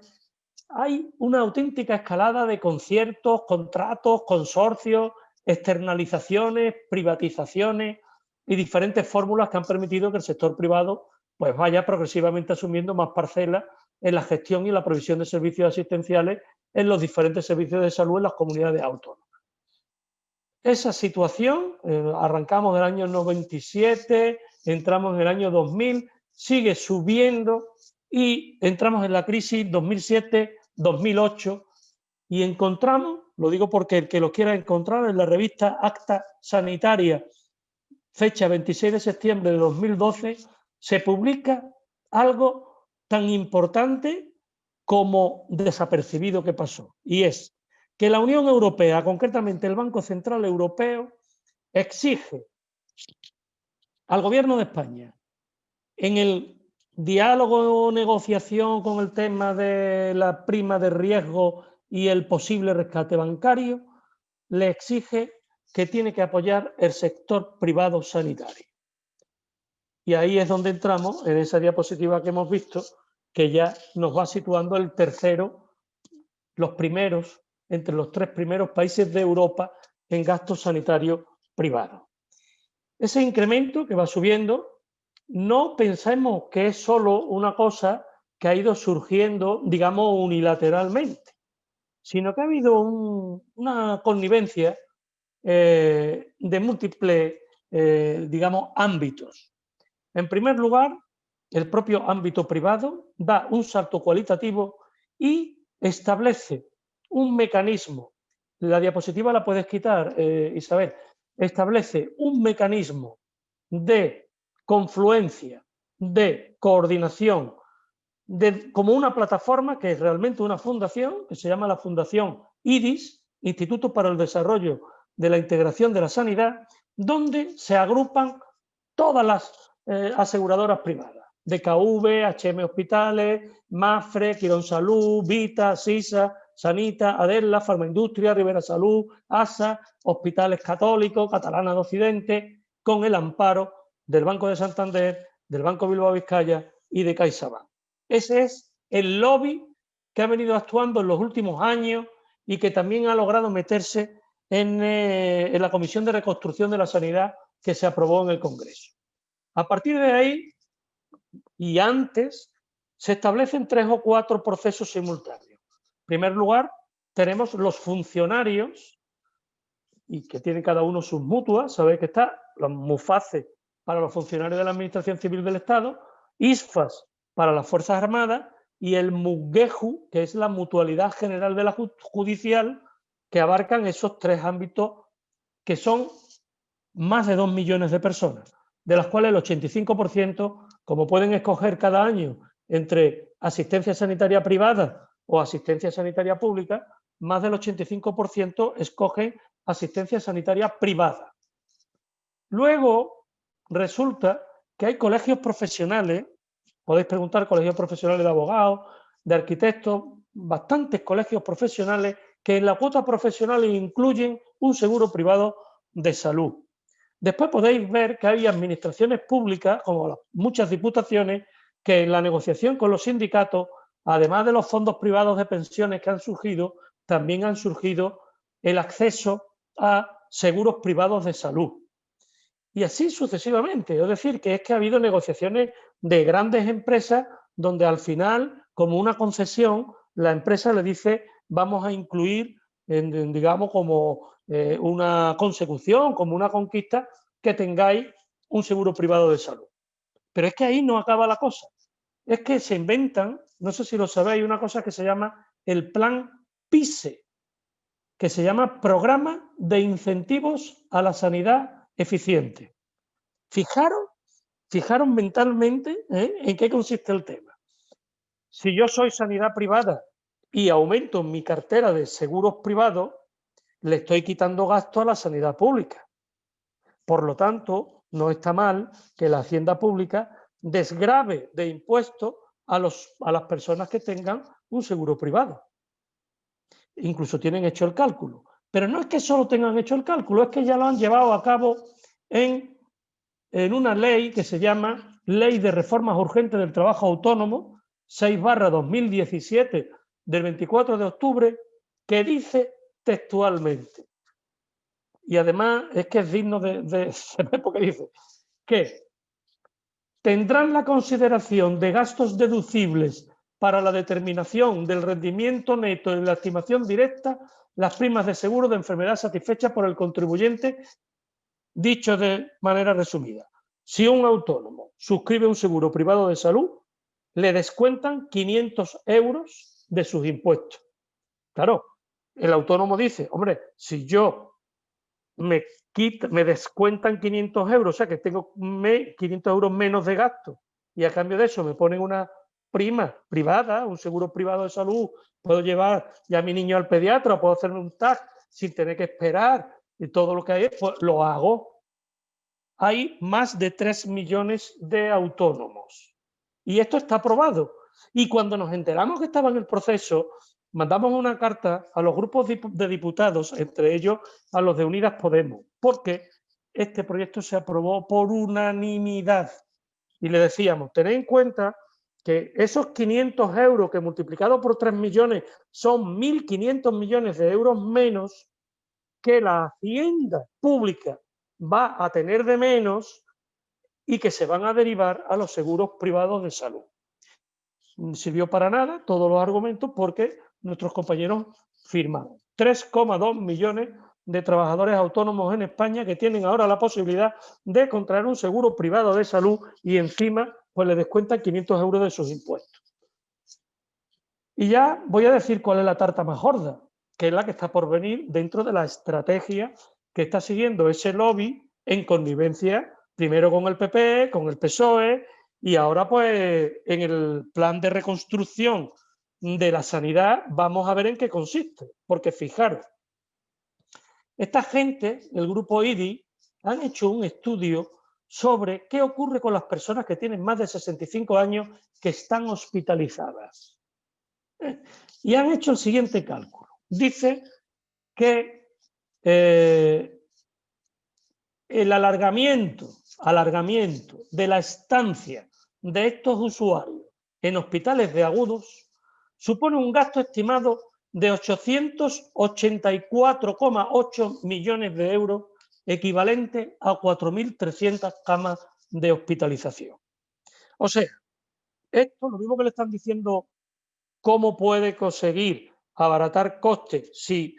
hay una auténtica escalada de conciertos, contratos, consorcios, externalizaciones, privatizaciones y diferentes fórmulas que han permitido que el sector privado pues vaya progresivamente asumiendo más parcelas en la gestión y la provisión de servicios asistenciales en los diferentes servicios de salud en las comunidades autónomas. Esa situación, arrancamos del año 97, entramos en el año 2000, sigue subiendo y entramos en la crisis 2007-2008 y encontramos, lo digo porque el que lo quiera encontrar, en la revista Acta Sanitaria, fecha 26 de septiembre de 2012, se publica algo tan importante como desapercibido que pasó, y es que la Unión Europea, concretamente el Banco Central Europeo, exige al Gobierno de España, en el diálogo o negociación con el tema de la prima de riesgo y el posible rescate bancario, le exige que tiene que apoyar el sector privado sanitario. Y ahí es donde entramos en esa diapositiva que hemos visto, que ya nos va situando el tercero, los primeros, entre los 3 primeros países de Europa en gasto sanitario privado. Ese incremento que va subiendo, no pensemos que es solo una cosa que ha ido surgiendo, digamos, unilateralmente, sino que ha habido una connivencia de múltiples, digamos, ámbitos. En primer lugar, el propio ámbito privado da un salto cualitativo y establece un mecanismo. La diapositiva la puedes quitar, Isabel. Establece un mecanismo de confluencia, de coordinación, como una plataforma que es realmente una fundación, que se llama la Fundación IDIS, Instituto para el Desarrollo de la Integración de la Sanidad, donde se agrupan todas las aseguradoras privadas. DKV, HM Hospitales, Mafre, Quirón Salud, Vita, Sisa, Sanita, Aderla, Farmaindustria, Rivera Salud, ASA, Hospitales Católicos, Catalana de Occidente, con el amparo del Banco de Santander, del Banco Bilbao Vizcaya y de CaixaBank. Ese es el lobby que ha venido actuando en los últimos años y que también ha logrado meterse en la Comisión de Reconstrucción de la Sanidad que se aprobó en el Congreso. A partir de ahí, y antes, se establecen 3 o 4 procesos simultáneos. En primer lugar, tenemos los funcionarios, y que tienen cada uno sus mutuas. Sabéis que está la MUFACE para los funcionarios de la Administración Civil del Estado, ISFAS para las Fuerzas Armadas y el MUGEJU, que es la Mutualidad General de la Judicial, que abarcan esos 3 ámbitos, que son más de 2 millones de personas, de las cuales el 85%, como pueden escoger cada año entre asistencia sanitaria privada o asistencia sanitaria pública, más del 85% escogen asistencia sanitaria privada. Luego resulta que hay colegios profesionales, podéis preguntar, colegios profesionales de abogados, de arquitectos, bastantes colegios profesionales que en la cuota profesional incluyen un seguro privado de salud. Después podéis ver que hay administraciones públicas, como muchas diputaciones, que en la negociación con los sindicatos, además de los fondos privados de pensiones que han surgido, también han surgido el acceso a seguros privados de salud. Y así sucesivamente. Es decir, que es que ha habido negociaciones de grandes empresas donde al final, como una concesión, la empresa le dice vamos a incluir, digamos, como una consecución, como una conquista, que tengáis un seguro privado de salud. Pero es que ahí no acaba la cosa. Es que se inventan, no sé si lo sabéis, una cosa que se llama el plan PISE, que se llama Programa de Incentivos a la Sanidad Eficiente. Fijaros mentalmente en qué consiste el tema. Si yo soy sanidad privada y aumento mi cartera de seguros privados, le estoy quitando gasto a la sanidad pública. Por lo tanto, no está mal que la hacienda pública desgrave de impuestos a las personas que tengan un seguro privado. Incluso tienen hecho el cálculo. Pero no es que solo tengan hecho el cálculo, es que ya lo han llevado a cabo en una ley que se llama Ley de Reformas Urgentes del Trabajo Autónomo, 6/2017, del 24 de octubre, que dice textualmente, y además es que es digno de saber porque dice que tendrán la consideración de gastos deducibles para la determinación del rendimiento neto en la estimación directa las primas de seguro de enfermedad satisfechas por el contribuyente. Dicho de manera resumida, si un autónomo suscribe un seguro privado de salud, le descuentan 500 euros de sus impuestos. Claro, el autónomo dice, hombre, si yo me descuentan 500 euros, o sea que tengo 500 euros menos de gasto, y a cambio de eso me ponen una prima privada, un seguro privado de salud, puedo llevar ya a mi niño al pediatra, puedo hacerme un TAC sin tener que esperar, y todo lo que hay, pues lo hago. Hay más de 3 millones de autónomos. Y esto está aprobado. Y cuando nos enteramos que estaba en el proceso, mandamos una carta a los grupos de diputados, entre ellos a los de Unidas Podemos, porque este proyecto se aprobó por unanimidad. Y le decíamos, tened en cuenta que esos 500 euros que multiplicados por 3 millones son 1.500 millones de euros menos que la hacienda pública va a tener de menos y que se van a derivar a los seguros privados de salud. No sirvió para nada todos los argumentos porque nuestros compañeros firmaron. 3,2 millones de trabajadores autónomos en España que tienen ahora la posibilidad de contraer un seguro privado de salud y encima pues le descuentan 500 euros de sus impuestos. Y ya voy a decir cuál es la tarta más gorda, que es la que está por venir dentro de la estrategia que está siguiendo ese lobby en connivencia, primero con el PP, con el PSOE, y ahora pues en el plan de reconstrucción de la sanidad vamos a ver en qué consiste. Porque fijaros, esta gente, el grupo IDI, han hecho un estudio sobre qué ocurre con las personas que tienen más de 65 años que están hospitalizadas. Y han hecho el siguiente cálculo. Dice que el alargamiento de la estancia de estos usuarios en hospitales de agudos supone un gasto estimado de 884,8 millones de euros, equivalente a 4.300 camas de hospitalización. O sea, esto, lo mismo que le están diciendo cómo puede conseguir abaratar costes si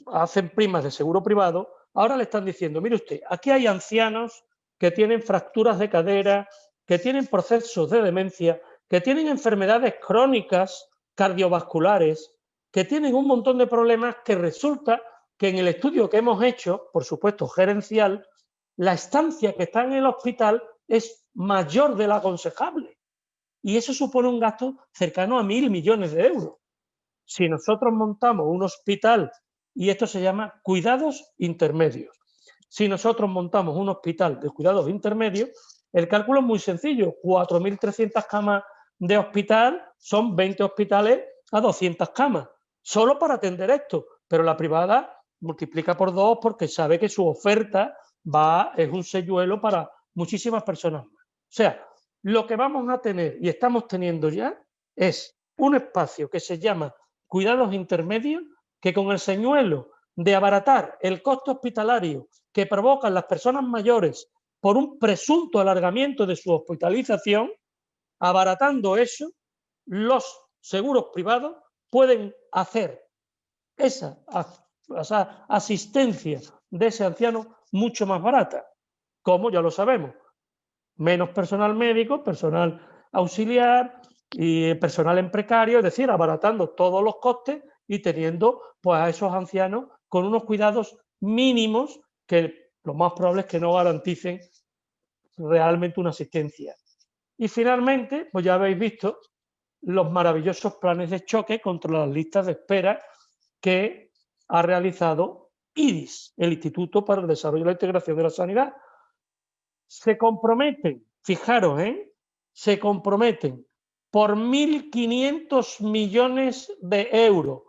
hacen primas de seguro privado, ahora le están diciendo, mire usted, aquí hay ancianos que tienen fracturas de cadera, que tienen procesos de demencia, que tienen enfermedades crónicas cardiovasculares, que tienen un montón de problemas que resulta que en el estudio que hemos hecho, por supuesto gerencial, la estancia que está en el hospital es mayor de la aconsejable. Y eso supone un gasto cercano a 1.000 millones de euros. Si nosotros montamos un hospital, y esto se llama cuidados intermedios, si nosotros montamos un hospital de cuidados intermedios, el cálculo es muy sencillo, 4.300 camas de hospital son 20 hospitales a 200 camas, solo para atender esto, pero la privada multiplica por 2 porque sabe que su oferta es un señuelo para muchísimas personas más. O sea, lo que vamos a tener y estamos teniendo ya es un espacio que se llama cuidados intermedios, que con el señuelo de abaratar el coste hospitalario que provocan las personas mayores por un presunto alargamiento de su hospitalización, abaratando eso, los seguros privados pueden hacer esa asistencia de ese anciano mucho más barata, como ya lo sabemos, menos personal médico, personal auxiliar y personal en precario, es decir, abaratando todos los costes y teniendo pues a esos ancianos con unos cuidados mínimos que lo más probable es que no garanticen realmente una asistencia. Y finalmente, pues ya habéis visto los maravillosos planes de choque contra las listas de espera que ha realizado IDIS, el Instituto para el Desarrollo y la Integración de la Sanidad. Se comprometen, fijaros, se comprometen por 1.500 millones de euros.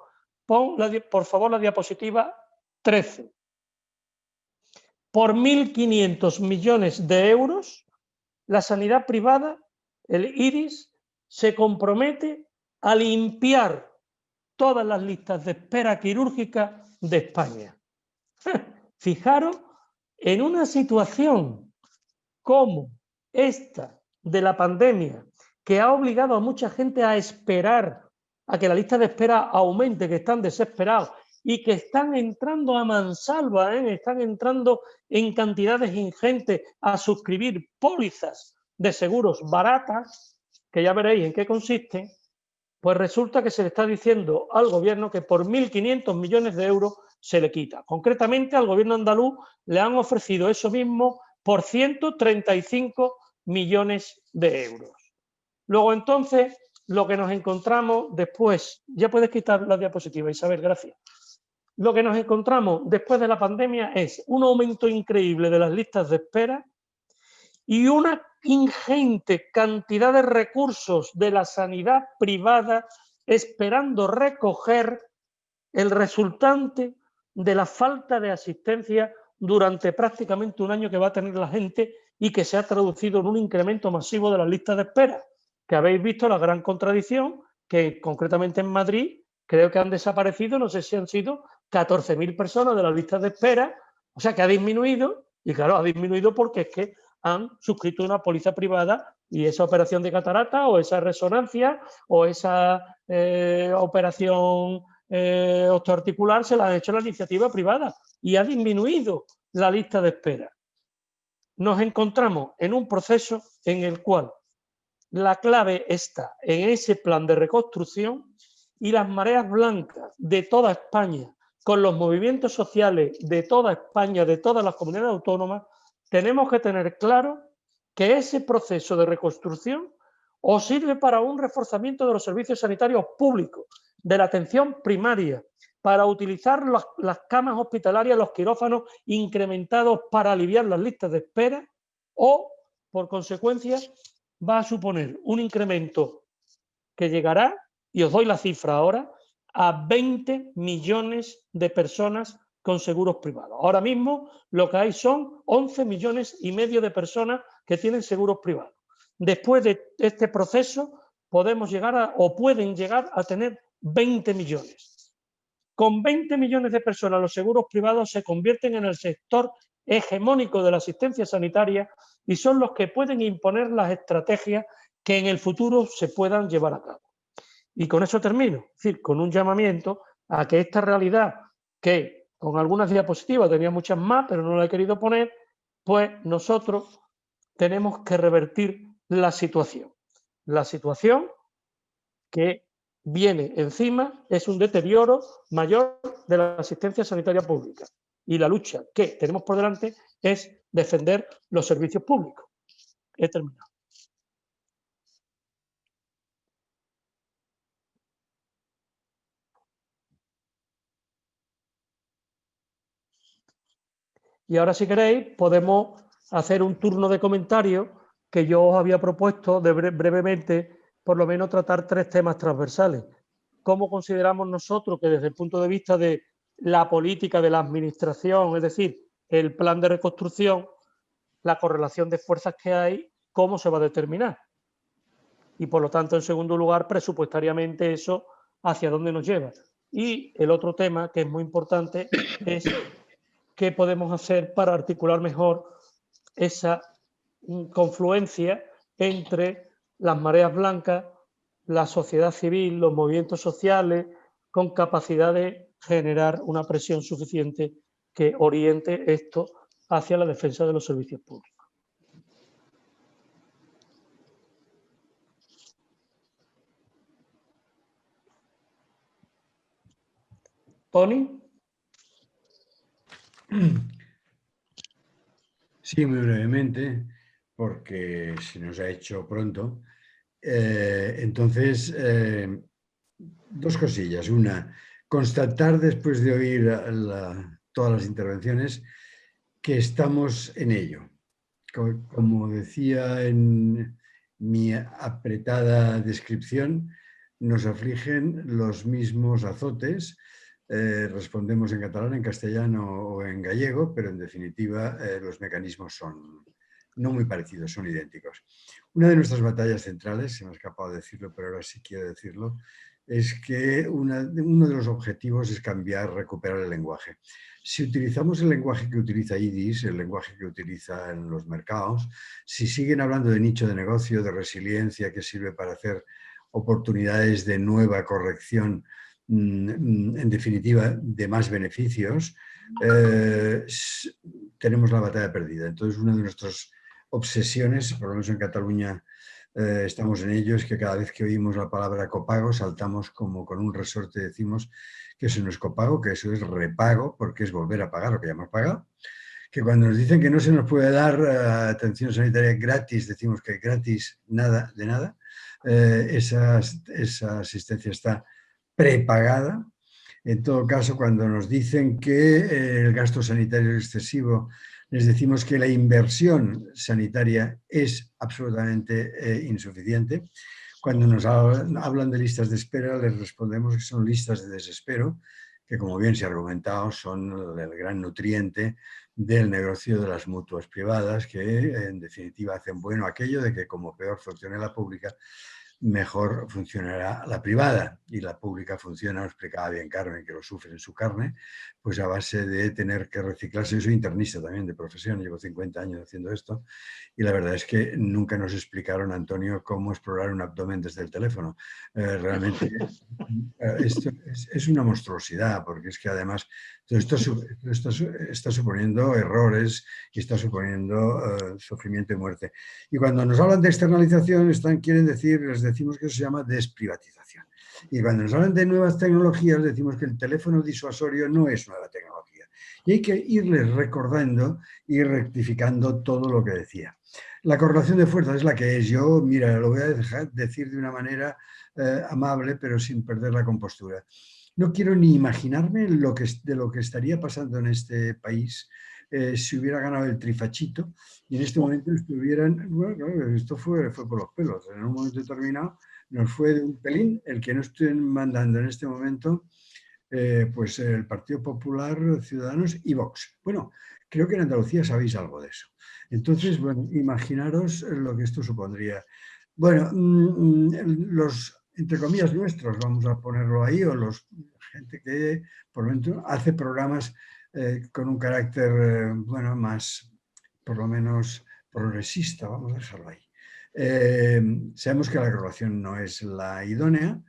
Pon, por favor, la diapositiva 13. Por 1.500 millones de euros, la sanidad privada, el IRIS, se compromete a limpiar todas las listas de espera quirúrgica de España. Fijaros, en una situación como esta de la pandemia, que ha obligado a mucha gente a esperar a que la lista de espera aumente, que están desesperados y que están entrando a mansalva, están entrando en cantidades ingentes a suscribir pólizas de seguros baratas, que ya veréis en qué consisten, pues resulta que se le está diciendo al gobierno que por 1.500 millones de euros se le quita. Concretamente, al gobierno andaluz le han ofrecido eso mismo por 135 millones de euros. Luego, entonces, lo que nos encontramos después, ya puedes quitar la diapositiva, Isabel, gracias. Lo que nos encontramos después de la pandemia es un aumento increíble de las listas de espera y una ingente cantidad de recursos de la sanidad privada esperando recoger el resultante de la falta de asistencia durante prácticamente un año que va a tener la gente y que se ha traducido en un incremento masivo de las listas de espera, que habéis visto la gran contradicción, que concretamente en Madrid creo que han desaparecido, no sé si han sido 14.000 personas de las listas de espera, o sea que ha disminuido, y claro, ha disminuido porque es que han suscrito una póliza privada y esa operación de catarata o esa resonancia o esa operación osteoarticular se la han hecho en la iniciativa privada y ha disminuido la lista de espera. Nos encontramos en un proceso en el cual la clave está en ese plan de reconstrucción y las mareas blancas de toda España, con los movimientos sociales de toda España, de todas las comunidades autónomas, tenemos que tener claro que ese proceso de reconstrucción o sirve para un reforzamiento de los servicios sanitarios públicos, de la atención primaria, para utilizar las camas hospitalarias, los quirófanos incrementados para aliviar las listas de espera, o, por consecuencia, va a suponer un incremento que llegará, y os doy la cifra ahora, a 20 millones de personas con seguros privados. Ahora mismo lo que hay son 11 millones y medio de personas que tienen seguros privados. Después de este proceso podemos llegar o pueden llegar a tener 20 millones. Con 20 millones de personas los seguros privados se convierten en el sector hegemónico de la asistencia sanitaria y son los que pueden imponer las estrategias que en el futuro se puedan llevar a cabo. Y con eso termino, es decir, con un llamamiento a que esta realidad, que con algunas diapositivas tenía muchas más, pero no la he querido poner, pues nosotros tenemos que revertir la situación. La situación que viene encima es un deterioro mayor de la asistencia sanitaria pública. Y la lucha que tenemos por delante es defender los servicios públicos. He terminado. Y ahora, si queréis, podemos hacer un turno de comentarios que yo os había propuesto de brevemente, por lo menos tratar 3 temas transversales. ¿Cómo consideramos nosotros que desde el punto de vista de la política de la administración, es decir, el plan de reconstrucción, la correlación de fuerzas que hay, cómo se va a determinar? Y por lo tanto, en segundo lugar, presupuestariamente eso hacia dónde nos lleva. Y el otro tema que es muy importante es qué podemos hacer para articular mejor esa confluencia entre las mareas blancas, la sociedad civil, los movimientos sociales, con capacidad de generar una presión suficiente que oriente esto hacia la defensa de los servicios públicos. Toni. Sí, muy brevemente, porque se nos ha hecho pronto. Entonces, 2 cosillas. Una, constatar después de oír todas las intervenciones que estamos en ello. Como decía en mi apretada descripción, nos afligen los mismos azotes. Respondemos en catalán, en castellano o en gallego, pero en definitiva los mecanismos son no muy parecidos, son idénticos. Una de nuestras batallas centrales, se me ha escapado decirlo, pero ahora sí quiero decirlo, es que uno de los objetivos es recuperar el lenguaje. Si utilizamos el lenguaje que utiliza IDIS, el lenguaje que utilizan los mercados, si siguen hablando de nicho de negocio, de resiliencia que sirve para hacer oportunidades de nueva corrección, en definitiva, de más beneficios, tenemos la batalla perdida. Entonces, una de nuestras obsesiones, por lo menos en Cataluña estamos en ello, es que cada vez que oímos la palabra copago saltamos como con un resorte y decimos que eso no es copago, que eso es repago, porque es volver a pagar lo que ya hemos pagado. Que cuando nos dicen que no se nos puede dar atención sanitaria gratis, decimos que gratis nada de nada. Esa asistencia está prepagada. En todo caso, cuando nos dicen que el gasto sanitario es excesivo, les decimos que la inversión sanitaria es absolutamente insuficiente. Cuando nos hablan de listas de espera, les respondemos que son listas de desespero, que como bien se ha argumentado son el gran nutriente del negocio de las mutuas privadas, que en definitiva hacen bueno aquello de que como peor funcione la pública, mejor funcionará la privada, y la pública funciona, lo explicaba bien Carmen, que lo sufre en su carne, pues a base de tener que reciclarse. Yo soy internista también de profesión, llevo 50 años haciendo esto, y la verdad es que nunca nos explicaron, Antonio, cómo explorar un abdomen desde el teléfono. Realmente esto es una monstruosidad, porque es que además todo esto está suponiendo errores y está suponiendo sufrimiento y muerte. Y cuando nos hablan de externalización, quieren decir, les decimos que eso se llama desprivatización. Y cuando nos hablan de nuevas tecnologías, decimos que el teléfono disuasorio no es nueva tecnología. Y hay que irles recordando y rectificando todo lo que decía. La correlación de fuerzas es la que es. Yo, mira, lo voy a decir de una manera amable, pero sin perder la compostura. No quiero ni imaginarme de lo que estaría pasando en este país si hubiera ganado el trifachito y en este momento estuvieran, bueno, esto fue por los pelos, en un momento determinado nos fue de un pelín el que no estén mandando en este momento pues el Partido Popular, Ciudadanos y Vox. Bueno, creo que en Andalucía sabéis algo de eso. Entonces, bueno, imaginaros lo que esto supondría. Bueno, los, entre comillas, nuestros, vamos a ponerlo ahí, o gente que por lo menos hace programas con un carácter, bueno, más, por lo menos, progresista, vamos a dejarlo ahí. Sabemos que la colaboración no es la idónea,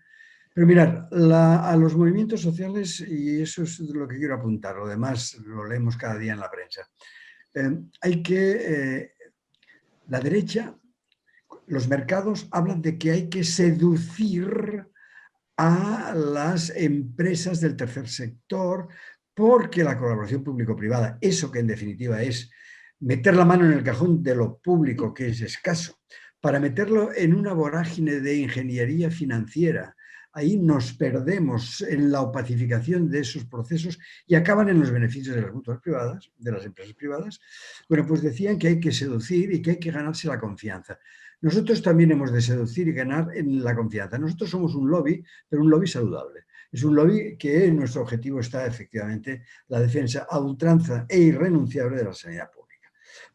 pero mirad, a los movimientos sociales, y eso es lo que quiero apuntar, lo demás lo leemos cada día en la prensa, la derecha, los mercados hablan de que hay que seducir a las empresas del tercer sector, porque la colaboración público-privada, eso que en definitiva es meter la mano en el cajón de lo público, que es escaso, para meterlo en una vorágine de ingeniería financiera. Ahí nos perdemos en la opacificación de esos procesos y acaban en los beneficios de las mutuas privadas, de las empresas privadas. Bueno, pues decían que hay que seducir y que hay que ganarse la confianza. Nosotros también hemos de seducir y ganar en la confianza. Nosotros somos un lobby, pero un lobby saludable. Es un lobby que en nuestro objetivo está efectivamente la defensa a ultranza e irrenunciable de la sanidad pública.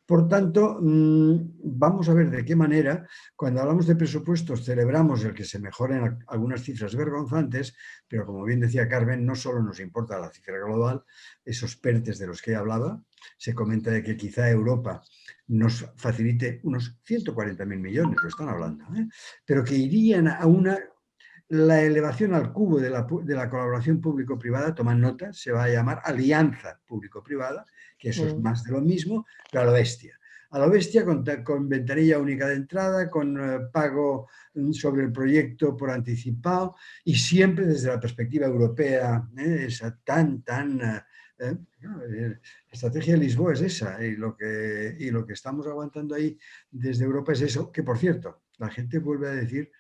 Por tanto, vamos a ver de qué manera, cuando hablamos de presupuestos, celebramos el que se mejoren algunas cifras vergonzantes, pero como bien decía Carmen, no solo nos importa la cifra global, esos PERTES de los que hablaba, se comenta de que quizá Europa nos facilite unos 140.000 millones, lo están hablando, pero que irían a la elevación al cubo de la colaboración público-privada, toman nota, se va a llamar alianza público-privada, que eso es más de lo mismo, pero a lo bestia. A lo bestia con ventanilla única de entrada, con pago sobre el proyecto por anticipado y siempre desde la perspectiva europea, esa la estrategia de Lisboa es esa y lo que estamos aguantando ahí desde Europa es eso, que por cierto, la gente vuelve a decir,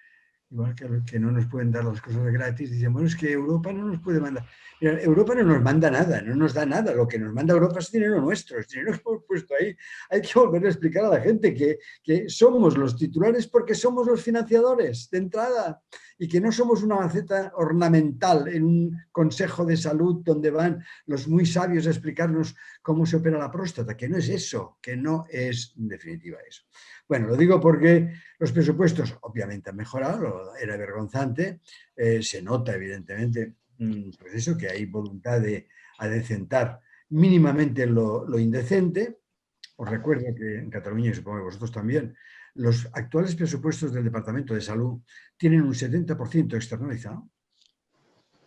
igual que no nos pueden dar las cosas gratis, dicen, bueno, es que Europa no nos puede mandar. Mira, Europa no nos manda nada, no nos da nada. Lo que nos manda Europa es dinero nuestro, es dinero que hemos puesto ahí. Hay que volver a explicar a la gente que somos los titulares porque somos los financiadores de entrada y que no somos una maceta ornamental en un consejo de salud donde van los muy sabios a explicarnos cómo se opera la próstata, que no es eso, que no es en definitiva eso. Bueno, lo digo porque los presupuestos obviamente han mejorado, era vergonzante, se nota evidentemente pues eso, que hay voluntad de adecentar mínimamente lo indecente. Os recuerdo que en Cataluña, y supongo que vosotros también, los actuales presupuestos del Departamento de Salud tienen un 70% externalizado,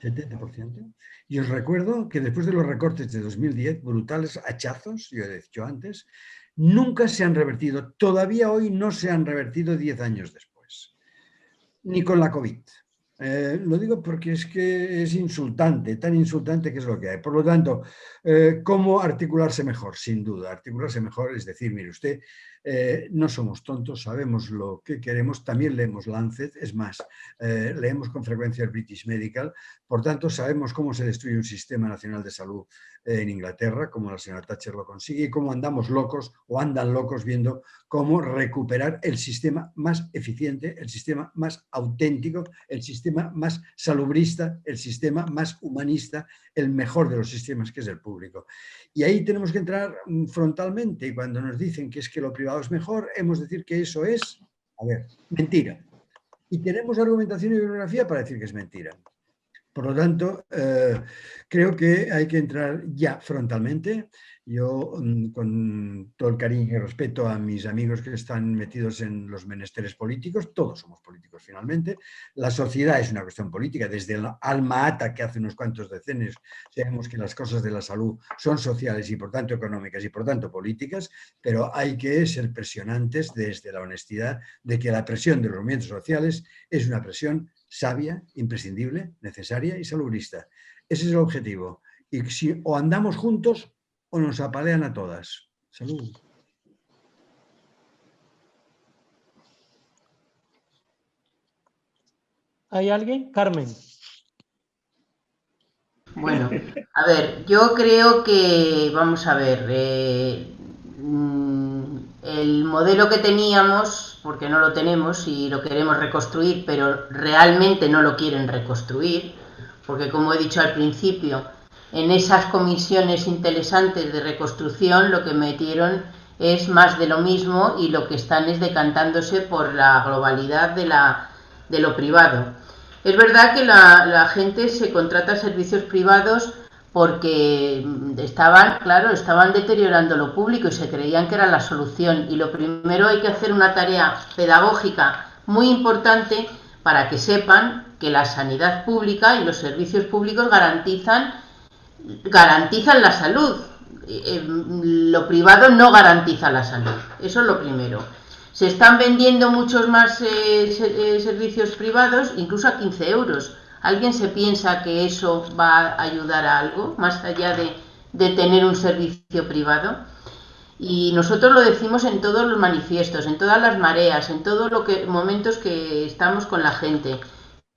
70%. Y os recuerdo que después de los recortes de 2010, brutales hachazos, yo he dicho antes, nunca se han revertido, todavía hoy no se han revertido 10 años después, ni con la COVID. Lo digo porque es que es insultante, tan insultante que es lo que hay. Por lo tanto, ¿cómo articularse mejor? Sin duda, articularse mejor es decir, mire usted, no somos tontos, sabemos lo que queremos, también leemos Lancet, es más, leemos con frecuencia el British Medical, por tanto sabemos cómo se destruye un sistema nacional de salud en Inglaterra, cómo la señora Thatcher lo consigue y cómo andamos locos o andan locos viendo cómo recuperar el sistema más eficiente, el sistema más auténtico, el sistema más salubrista, el sistema más humanista, el mejor de los sistemas, que es el público. Y ahí tenemos que entrar frontalmente, y cuando nos dicen que es que lo privado es mejor, hemos de decir que eso es, a ver, mentira. Y tenemos argumentación y bibliografía para decir que es mentira. Por lo tanto, creo que hay que entrar ya frontalmente. Yo, con todo el cariño y respeto a mis amigos que están metidos en los menesteres políticos, todos somos políticos finalmente, la sociedad es una cuestión política, desde el alma ata que hace unos cuantos decenios sabemos que las cosas de la salud son sociales y por tanto económicas y por tanto políticas, pero hay que ser presionantes desde la honestidad de que la presión de los movimientos sociales es una presión sabia, imprescindible, necesaria y salubrista. Ese es el objetivo. Y si o andamos juntos o nos apalean a todas. Salud. ¿Hay alguien? Carmen. Bueno, a ver, yo creo que, vamos a ver, el modelo que teníamos, porque no lo tenemos y lo queremos reconstruir, pero realmente no lo quieren reconstruir, porque como he dicho al principio, en esas comisiones interesantes de reconstrucción lo que metieron es más de lo mismo y lo que están es decantándose por la globalidad de lo privado. Es verdad que la gente se contrata servicios privados porque estaban deteriorando lo público y se creían que era la solución. Y lo primero, hay que hacer una tarea pedagógica muy importante para que sepan que la sanidad pública y los servicios públicos garantizan la salud. Lo privado no garantiza la salud, eso es lo primero. Se están vendiendo muchos más servicios privados, incluso a 15 euros. ¿Alguien se piensa que eso va a ayudar a algo, más allá de tener un servicio privado? Y nosotros lo decimos en todos los manifiestos, en todas las mareas, en todos los momentos que estamos con la gente,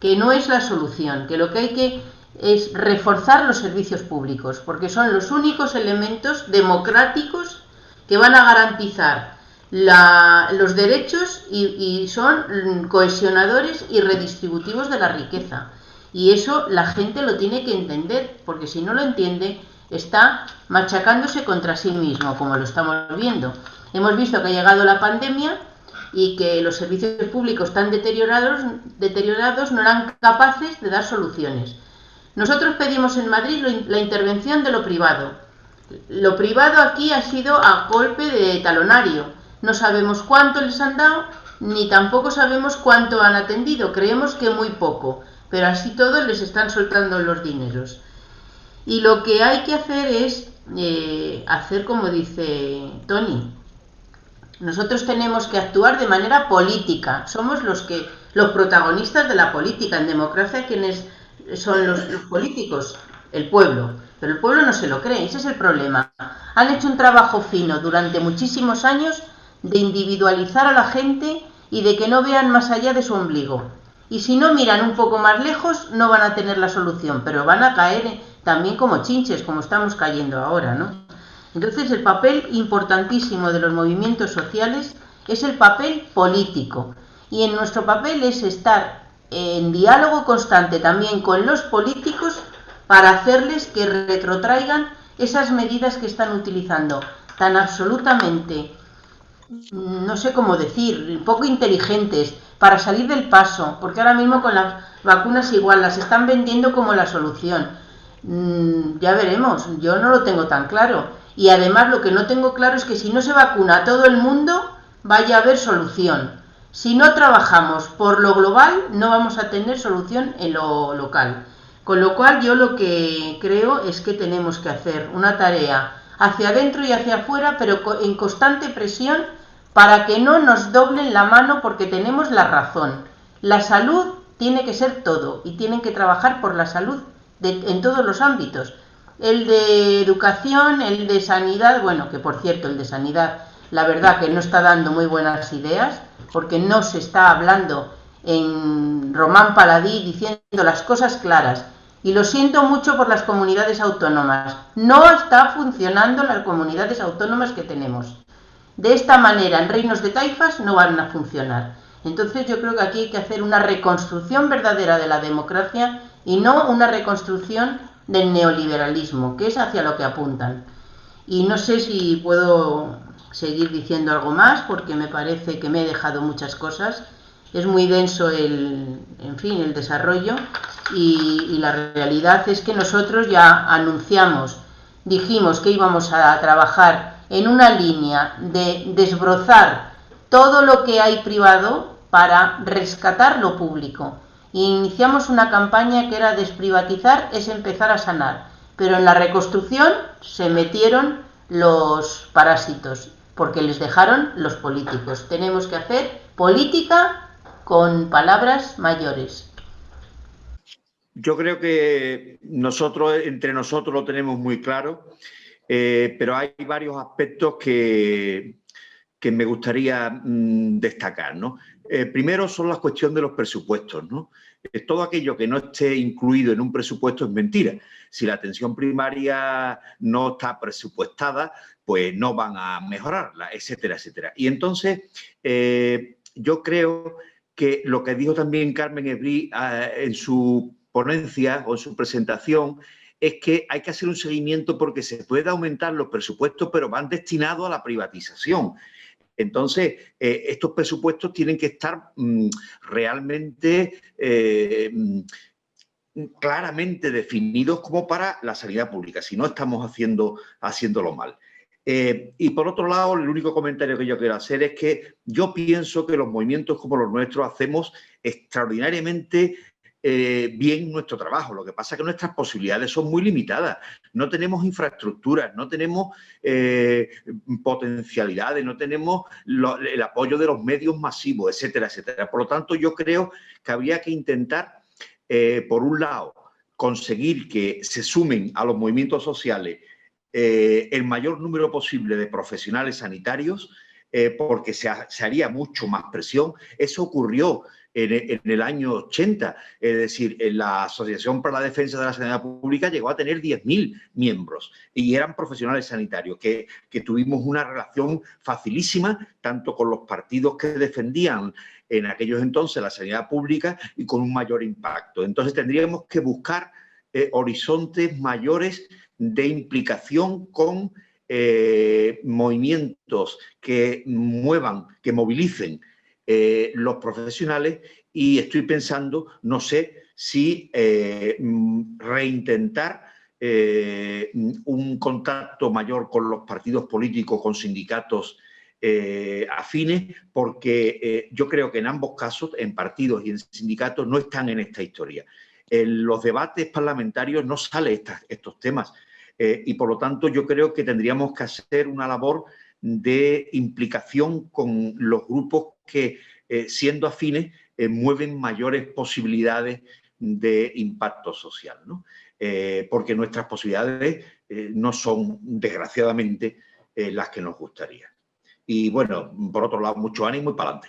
que no es la solución, que lo que hay que es reforzar los servicios públicos, porque son los únicos elementos democráticos que van a garantizar los derechos y son cohesionadores y redistributivos de la riqueza. Y eso la gente lo tiene que entender, porque si no lo entiende, está machacándose contra sí mismo, como lo estamos viendo. Hemos visto que ha llegado la pandemia y que los servicios públicos tan deteriorados no eran capaces de dar soluciones. Nosotros pedimos en Madrid la intervención de lo privado. Lo privado aquí ha sido a golpe de talonario. No sabemos cuánto les han dado, ni tampoco sabemos cuánto han atendido. Creemos que muy poco, pero así todos les están soltando los dineros. Y lo que hay que hacer es hacer como dice Tony. Nosotros tenemos que actuar de manera política. Somos los protagonistas de la política. En democracia, ¿quiénes son los políticos? El pueblo. Pero el pueblo no se lo cree, ese es el problema. Han hecho un trabajo fino durante muchísimos años de individualizar a la gente y de que no vean más allá de su ombligo. Y si no miran un poco más lejos, no van a tener la solución, pero van a caer también como chinches, como estamos cayendo ahora, ¿no? Entonces, el papel importantísimo de los movimientos sociales es el papel político. Y en nuestro papel es estar en diálogo constante también con los políticos para hacerles que retrotraigan esas medidas que están utilizando tan absolutamente, no sé cómo decir, poco inteligentes para salir del paso, porque ahora mismo con las vacunas igual las están vendiendo como la solución. Ya veremos, yo no lo tengo tan claro. Y además lo que no tengo claro es que si no se vacuna a todo el mundo, vaya a haber solución. Si no trabajamos por lo global, no vamos a tener solución en lo local. Con lo cual yo lo que creo es que tenemos que hacer una tarea hacia adentro y hacia afuera, pero en constante presión para que no nos doblen la mano porque tenemos la razón. La salud tiene que ser todo y tienen que trabajar por la salud en todos los ámbitos. El de educación, el de sanidad, bueno, que por cierto, el de sanidad, la verdad que no está dando muy buenas ideas, porque no se está hablando en Román Paladí diciendo las cosas claras. Y lo siento mucho por las comunidades autónomas. No está funcionando las comunidades autónomas que tenemos. De esta manera, en reinos de taifas no van a funcionar. Entonces yo creo que aquí hay que hacer una reconstrucción verdadera de la democracia y no una reconstrucción del neoliberalismo, que es hacia lo que apuntan. Y no sé si puedo seguir diciendo algo más, porque me parece que me he dejado muchas cosas. Es muy denso el desarrollo y la realidad es que nosotros ya dijimos que íbamos a trabajar en una línea de desbrozar todo lo que hay privado para rescatar lo público. Y iniciamos una campaña que era desprivatizar, es empezar a sanar. Pero en la reconstrucción se metieron los parásitos, porque les dejaron los políticos. Tenemos que hacer política con palabras mayores. Yo creo que entre nosotros lo tenemos muy claro, pero hay varios aspectos que me gustaría destacar, ¿no? Primero son la cuestión de los presupuestos, ¿no? Todo aquello que no esté incluido en un presupuesto es mentira. Si la atención primaria no está presupuestada, pues no van a mejorarla, etcétera, etcétera. Y entonces, yo creo que lo que dijo también Carmen Esbrí en su ponencia o en su presentación es que hay que hacer un seguimiento porque se puede aumentar los presupuestos, pero van destinados a la privatización. Entonces, estos presupuestos tienen que estar realmente claramente definidos como para la sanidad pública, si no estamos haciéndolo mal. Y por otro lado, el único comentario que yo quiero hacer es que yo pienso que los movimientos como los nuestros hacemos extraordinariamente bien nuestro trabajo. Lo que pasa es que nuestras posibilidades son muy limitadas. No tenemos infraestructuras, no tenemos potencialidades, no tenemos el apoyo de los medios masivos, etcétera, etcétera. Por lo tanto, yo creo que habría que intentar, por un lado, conseguir que se sumen a los movimientos sociales el mayor número posible de profesionales sanitarios, porque se haría mucho más presión. Eso ocurrió en el año 80, es decir, en la Asociación para la Defensa de la Sanidad Pública llegó a tener 10.000 miembros y eran profesionales sanitarios que tuvimos una relación facilísima tanto con los partidos que defendían en aquellos entonces la sanidad pública y con un mayor impacto. Entonces tendríamos que buscar horizontes mayores de implicación con movimientos que muevan, que movilicen los profesionales, y estoy pensando, no sé, si reintentar un contacto mayor con los partidos políticos, con sindicatos afines, porque yo creo que en ambos casos, en partidos y en sindicatos, no están en esta historia. En los debates parlamentarios no salen estos temas y por lo tanto yo creo que tendríamos que hacer una labor de implicación con los grupos que, siendo afines, mueven mayores posibilidades de impacto social, ¿no? Porque nuestras posibilidades no son, desgraciadamente, las que nos gustaría. Y bueno, por otro lado, mucho ánimo y para adelante.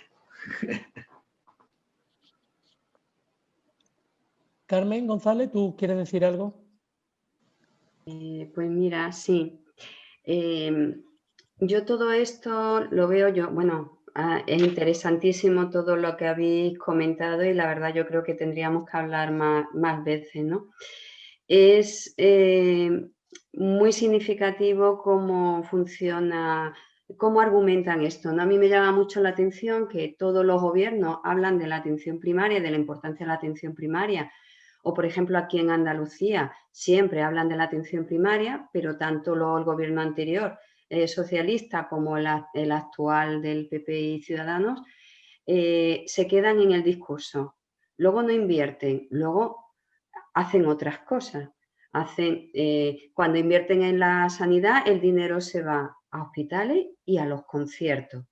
Carmen González, ¿tú quieres decir algo? Pues mira, sí. Yo todo esto lo veo bueno, es interesantísimo todo lo que habéis comentado y la verdad yo creo que tendríamos que hablar más veces, ¿no? Es muy significativo cómo funciona, cómo argumentan esto, ¿no? A mí me llama mucho la atención que todos los gobiernos hablan de la atención primaria, de la importancia de la atención primaria. O, por ejemplo, aquí en Andalucía siempre hablan de la atención primaria, pero tanto el gobierno anterior socialista como el actual del PP y Ciudadanos se quedan en el discurso. Luego no invierten, luego hacen otras cosas. Cuando invierten en la sanidad, el dinero se va a hospitales y a los conciertos.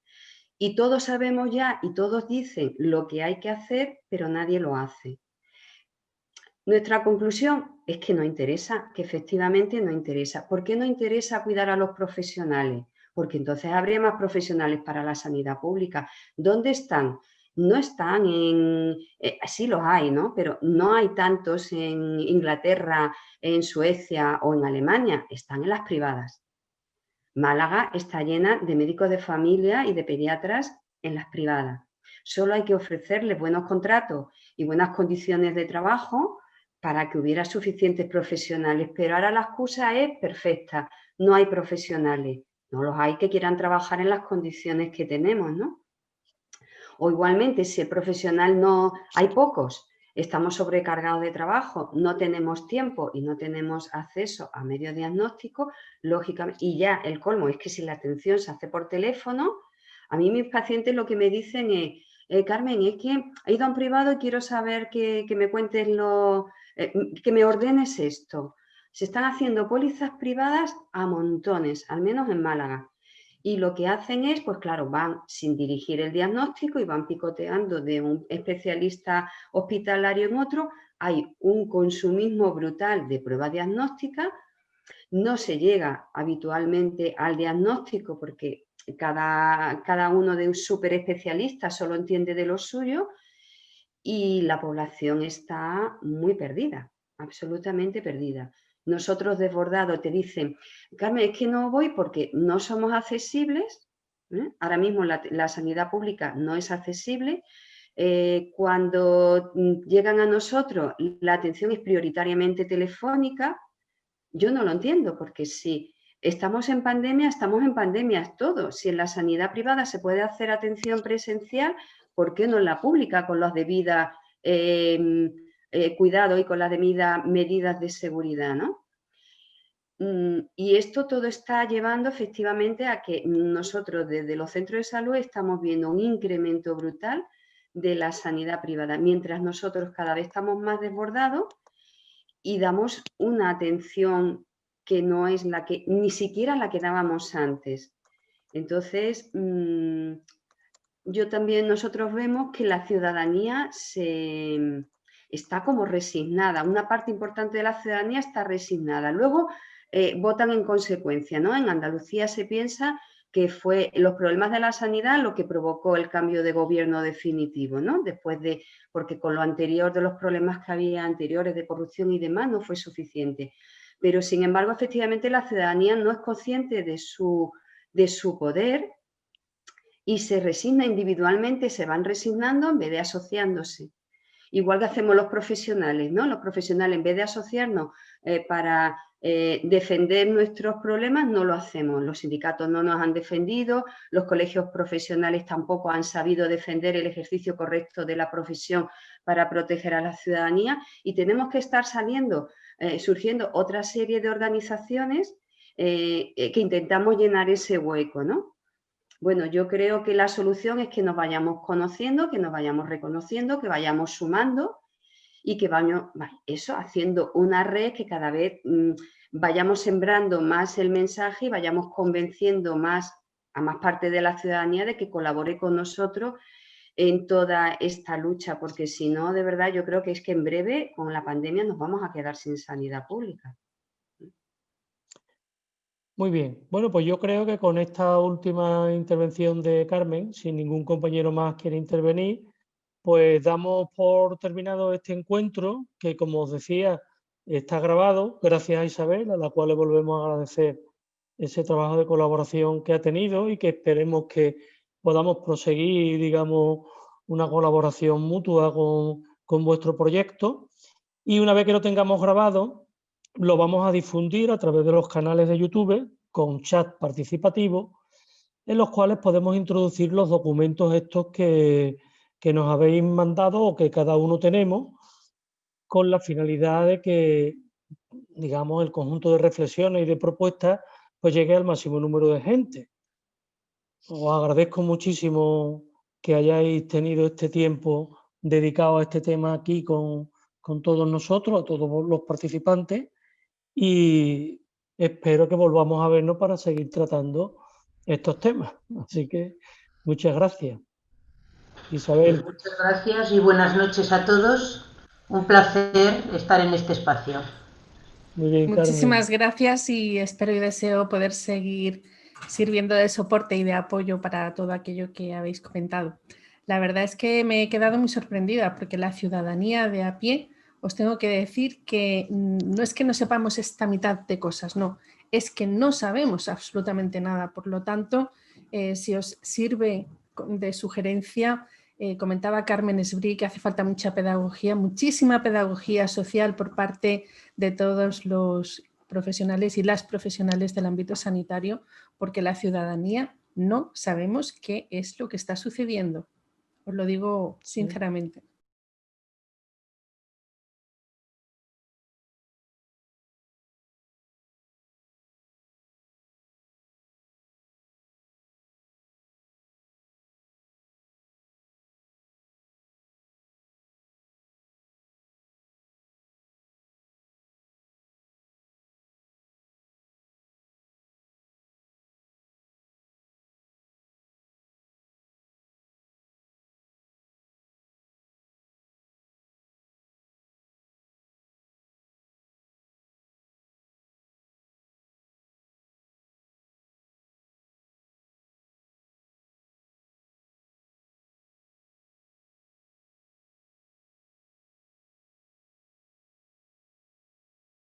Y todos sabemos ya y todos dicen lo que hay que hacer, pero nadie lo hace. Nuestra conclusión es que no interesa, que efectivamente no interesa. ¿Por qué no interesa cuidar a los profesionales? Porque entonces habría más profesionales para la sanidad pública. ¿Dónde están? No están sí los hay, ¿no? Pero no hay tantos en Inglaterra, en Suecia o en Alemania. Están en las privadas. Málaga está llena de médicos de familia y de pediatras en las privadas. Solo hay que ofrecerles buenos contratos y buenas condiciones de trabajo para que hubiera suficientes profesionales, pero ahora la excusa es perfecta, no hay profesionales, no los hay que quieran trabajar en las condiciones que tenemos, ¿no? O igualmente, si el profesional no, hay pocos, estamos sobrecargados de trabajo, no tenemos tiempo y no tenemos acceso a medios diagnósticos, lógicamente, y ya el colmo es que si la atención se hace por teléfono, a mí mis pacientes lo que me dicen es, Carmen, es que he ido a un privado y quiero saber que me cuentes que me ordenes esto. Se están haciendo pólizas privadas a montones, al menos en Málaga. Y lo que hacen es, pues claro, van sin dirigir el diagnóstico y van picoteando de un especialista hospitalario en otro. Hay un consumismo brutal de pruebas diagnósticas. No se llega habitualmente al diagnóstico porque cada uno de un súper especialista solo entiende de lo suyo y la población está muy perdida, absolutamente perdida. Nosotros desbordados te dicen, Carmen, es que no voy porque no somos accesibles. Ahora mismo la sanidad pública no es accesible. Cuando llegan a nosotros, la atención es prioritariamente telefónica. Yo no lo entiendo porque si estamos en pandemia todos. Si en la sanidad privada se puede hacer atención presencial, ¿por qué no en la pública con las debidas cuidado y con las debidas medidas de seguridad, ¿no? Y esto todo está llevando efectivamente a que nosotros desde los centros de salud estamos viendo un incremento brutal de la sanidad privada, mientras nosotros cada vez estamos más desbordados y damos una atención que no es la que, ni siquiera la que dábamos antes. Entonces, nosotros vemos que la ciudadanía está como resignada, una parte importante de la ciudadanía está resignada. Luego votan en consecuencia, ¿no? En Andalucía se piensa que fue los problemas de la sanidad lo que provocó el cambio de gobierno definitivo, ¿no? Porque con lo anterior de los problemas que había anteriores de corrupción y demás no fue suficiente. Pero, sin embargo, efectivamente la ciudadanía no es consciente de su poder y se resigna individualmente, se van resignando en vez de asociándose. Igual que hacemos los profesionales, ¿no? Los profesionales, en vez de asociarnos para defender nuestros problemas, no lo hacemos. Los sindicatos no nos han defendido, los colegios profesionales tampoco han sabido defender el ejercicio correcto de la profesión para proteger a la ciudadanía y tenemos que estar surgiendo otra serie de organizaciones que intentamos llenar ese hueco, ¿no? Bueno, yo creo que la solución es que nos vayamos conociendo, que nos vayamos reconociendo, que vayamos sumando y que vayamos haciendo una red que cada vez vayamos sembrando más el mensaje y vayamos convenciendo a más parte de la ciudadanía de que colabore con nosotros en toda esta lucha, porque si no, de verdad, yo creo que es que en breve, con la pandemia, nos vamos a quedar sin sanidad pública. Muy bien. Bueno, pues yo creo que con esta última intervención de Carmen, si ningún compañero más quiere intervenir, pues damos por terminado este encuentro que, como os decía, está grabado gracias a Isabel, a la cual le volvemos a agradecer ese trabajo de colaboración que ha tenido y que esperemos que podamos proseguir, digamos, una colaboración mutua con vuestro proyecto. Y una vez que lo tengamos grabado, lo vamos a difundir a través de los canales de YouTube con chat participativo, en los cuales podemos introducir los documentos estos que nos habéis mandado o que cada uno tenemos, con la finalidad de que, digamos, el conjunto de reflexiones y de propuestas pues llegue al máximo número de gente. Os agradezco muchísimo que hayáis tenido este tiempo dedicado a este tema aquí con todos nosotros, a todos los participantes, y espero que volvamos a vernos para seguir tratando estos temas. Así que muchas gracias. Isabel. Muchas gracias y buenas noches a todos. Un placer estar en este espacio. Muy bien, Muchísimas Carmen. gracias y espero y deseo poder seguir sirviendo de soporte y de apoyo para todo aquello que habéis comentado. La verdad es que me he quedado muy sorprendida porque la ciudadanía de a pie, os tengo que decir que no es que no sepamos esta mitad de cosas, no, es que no sabemos absolutamente nada. Por lo tanto, si os sirve de sugerencia, comentaba Carmen Esbrí que hace falta mucha pedagogía, muchísima pedagogía social por parte de todos los profesionales y las profesionales del ámbito sanitario, porque la ciudadanía no sabemos qué es lo que está sucediendo. Os lo digo sinceramente.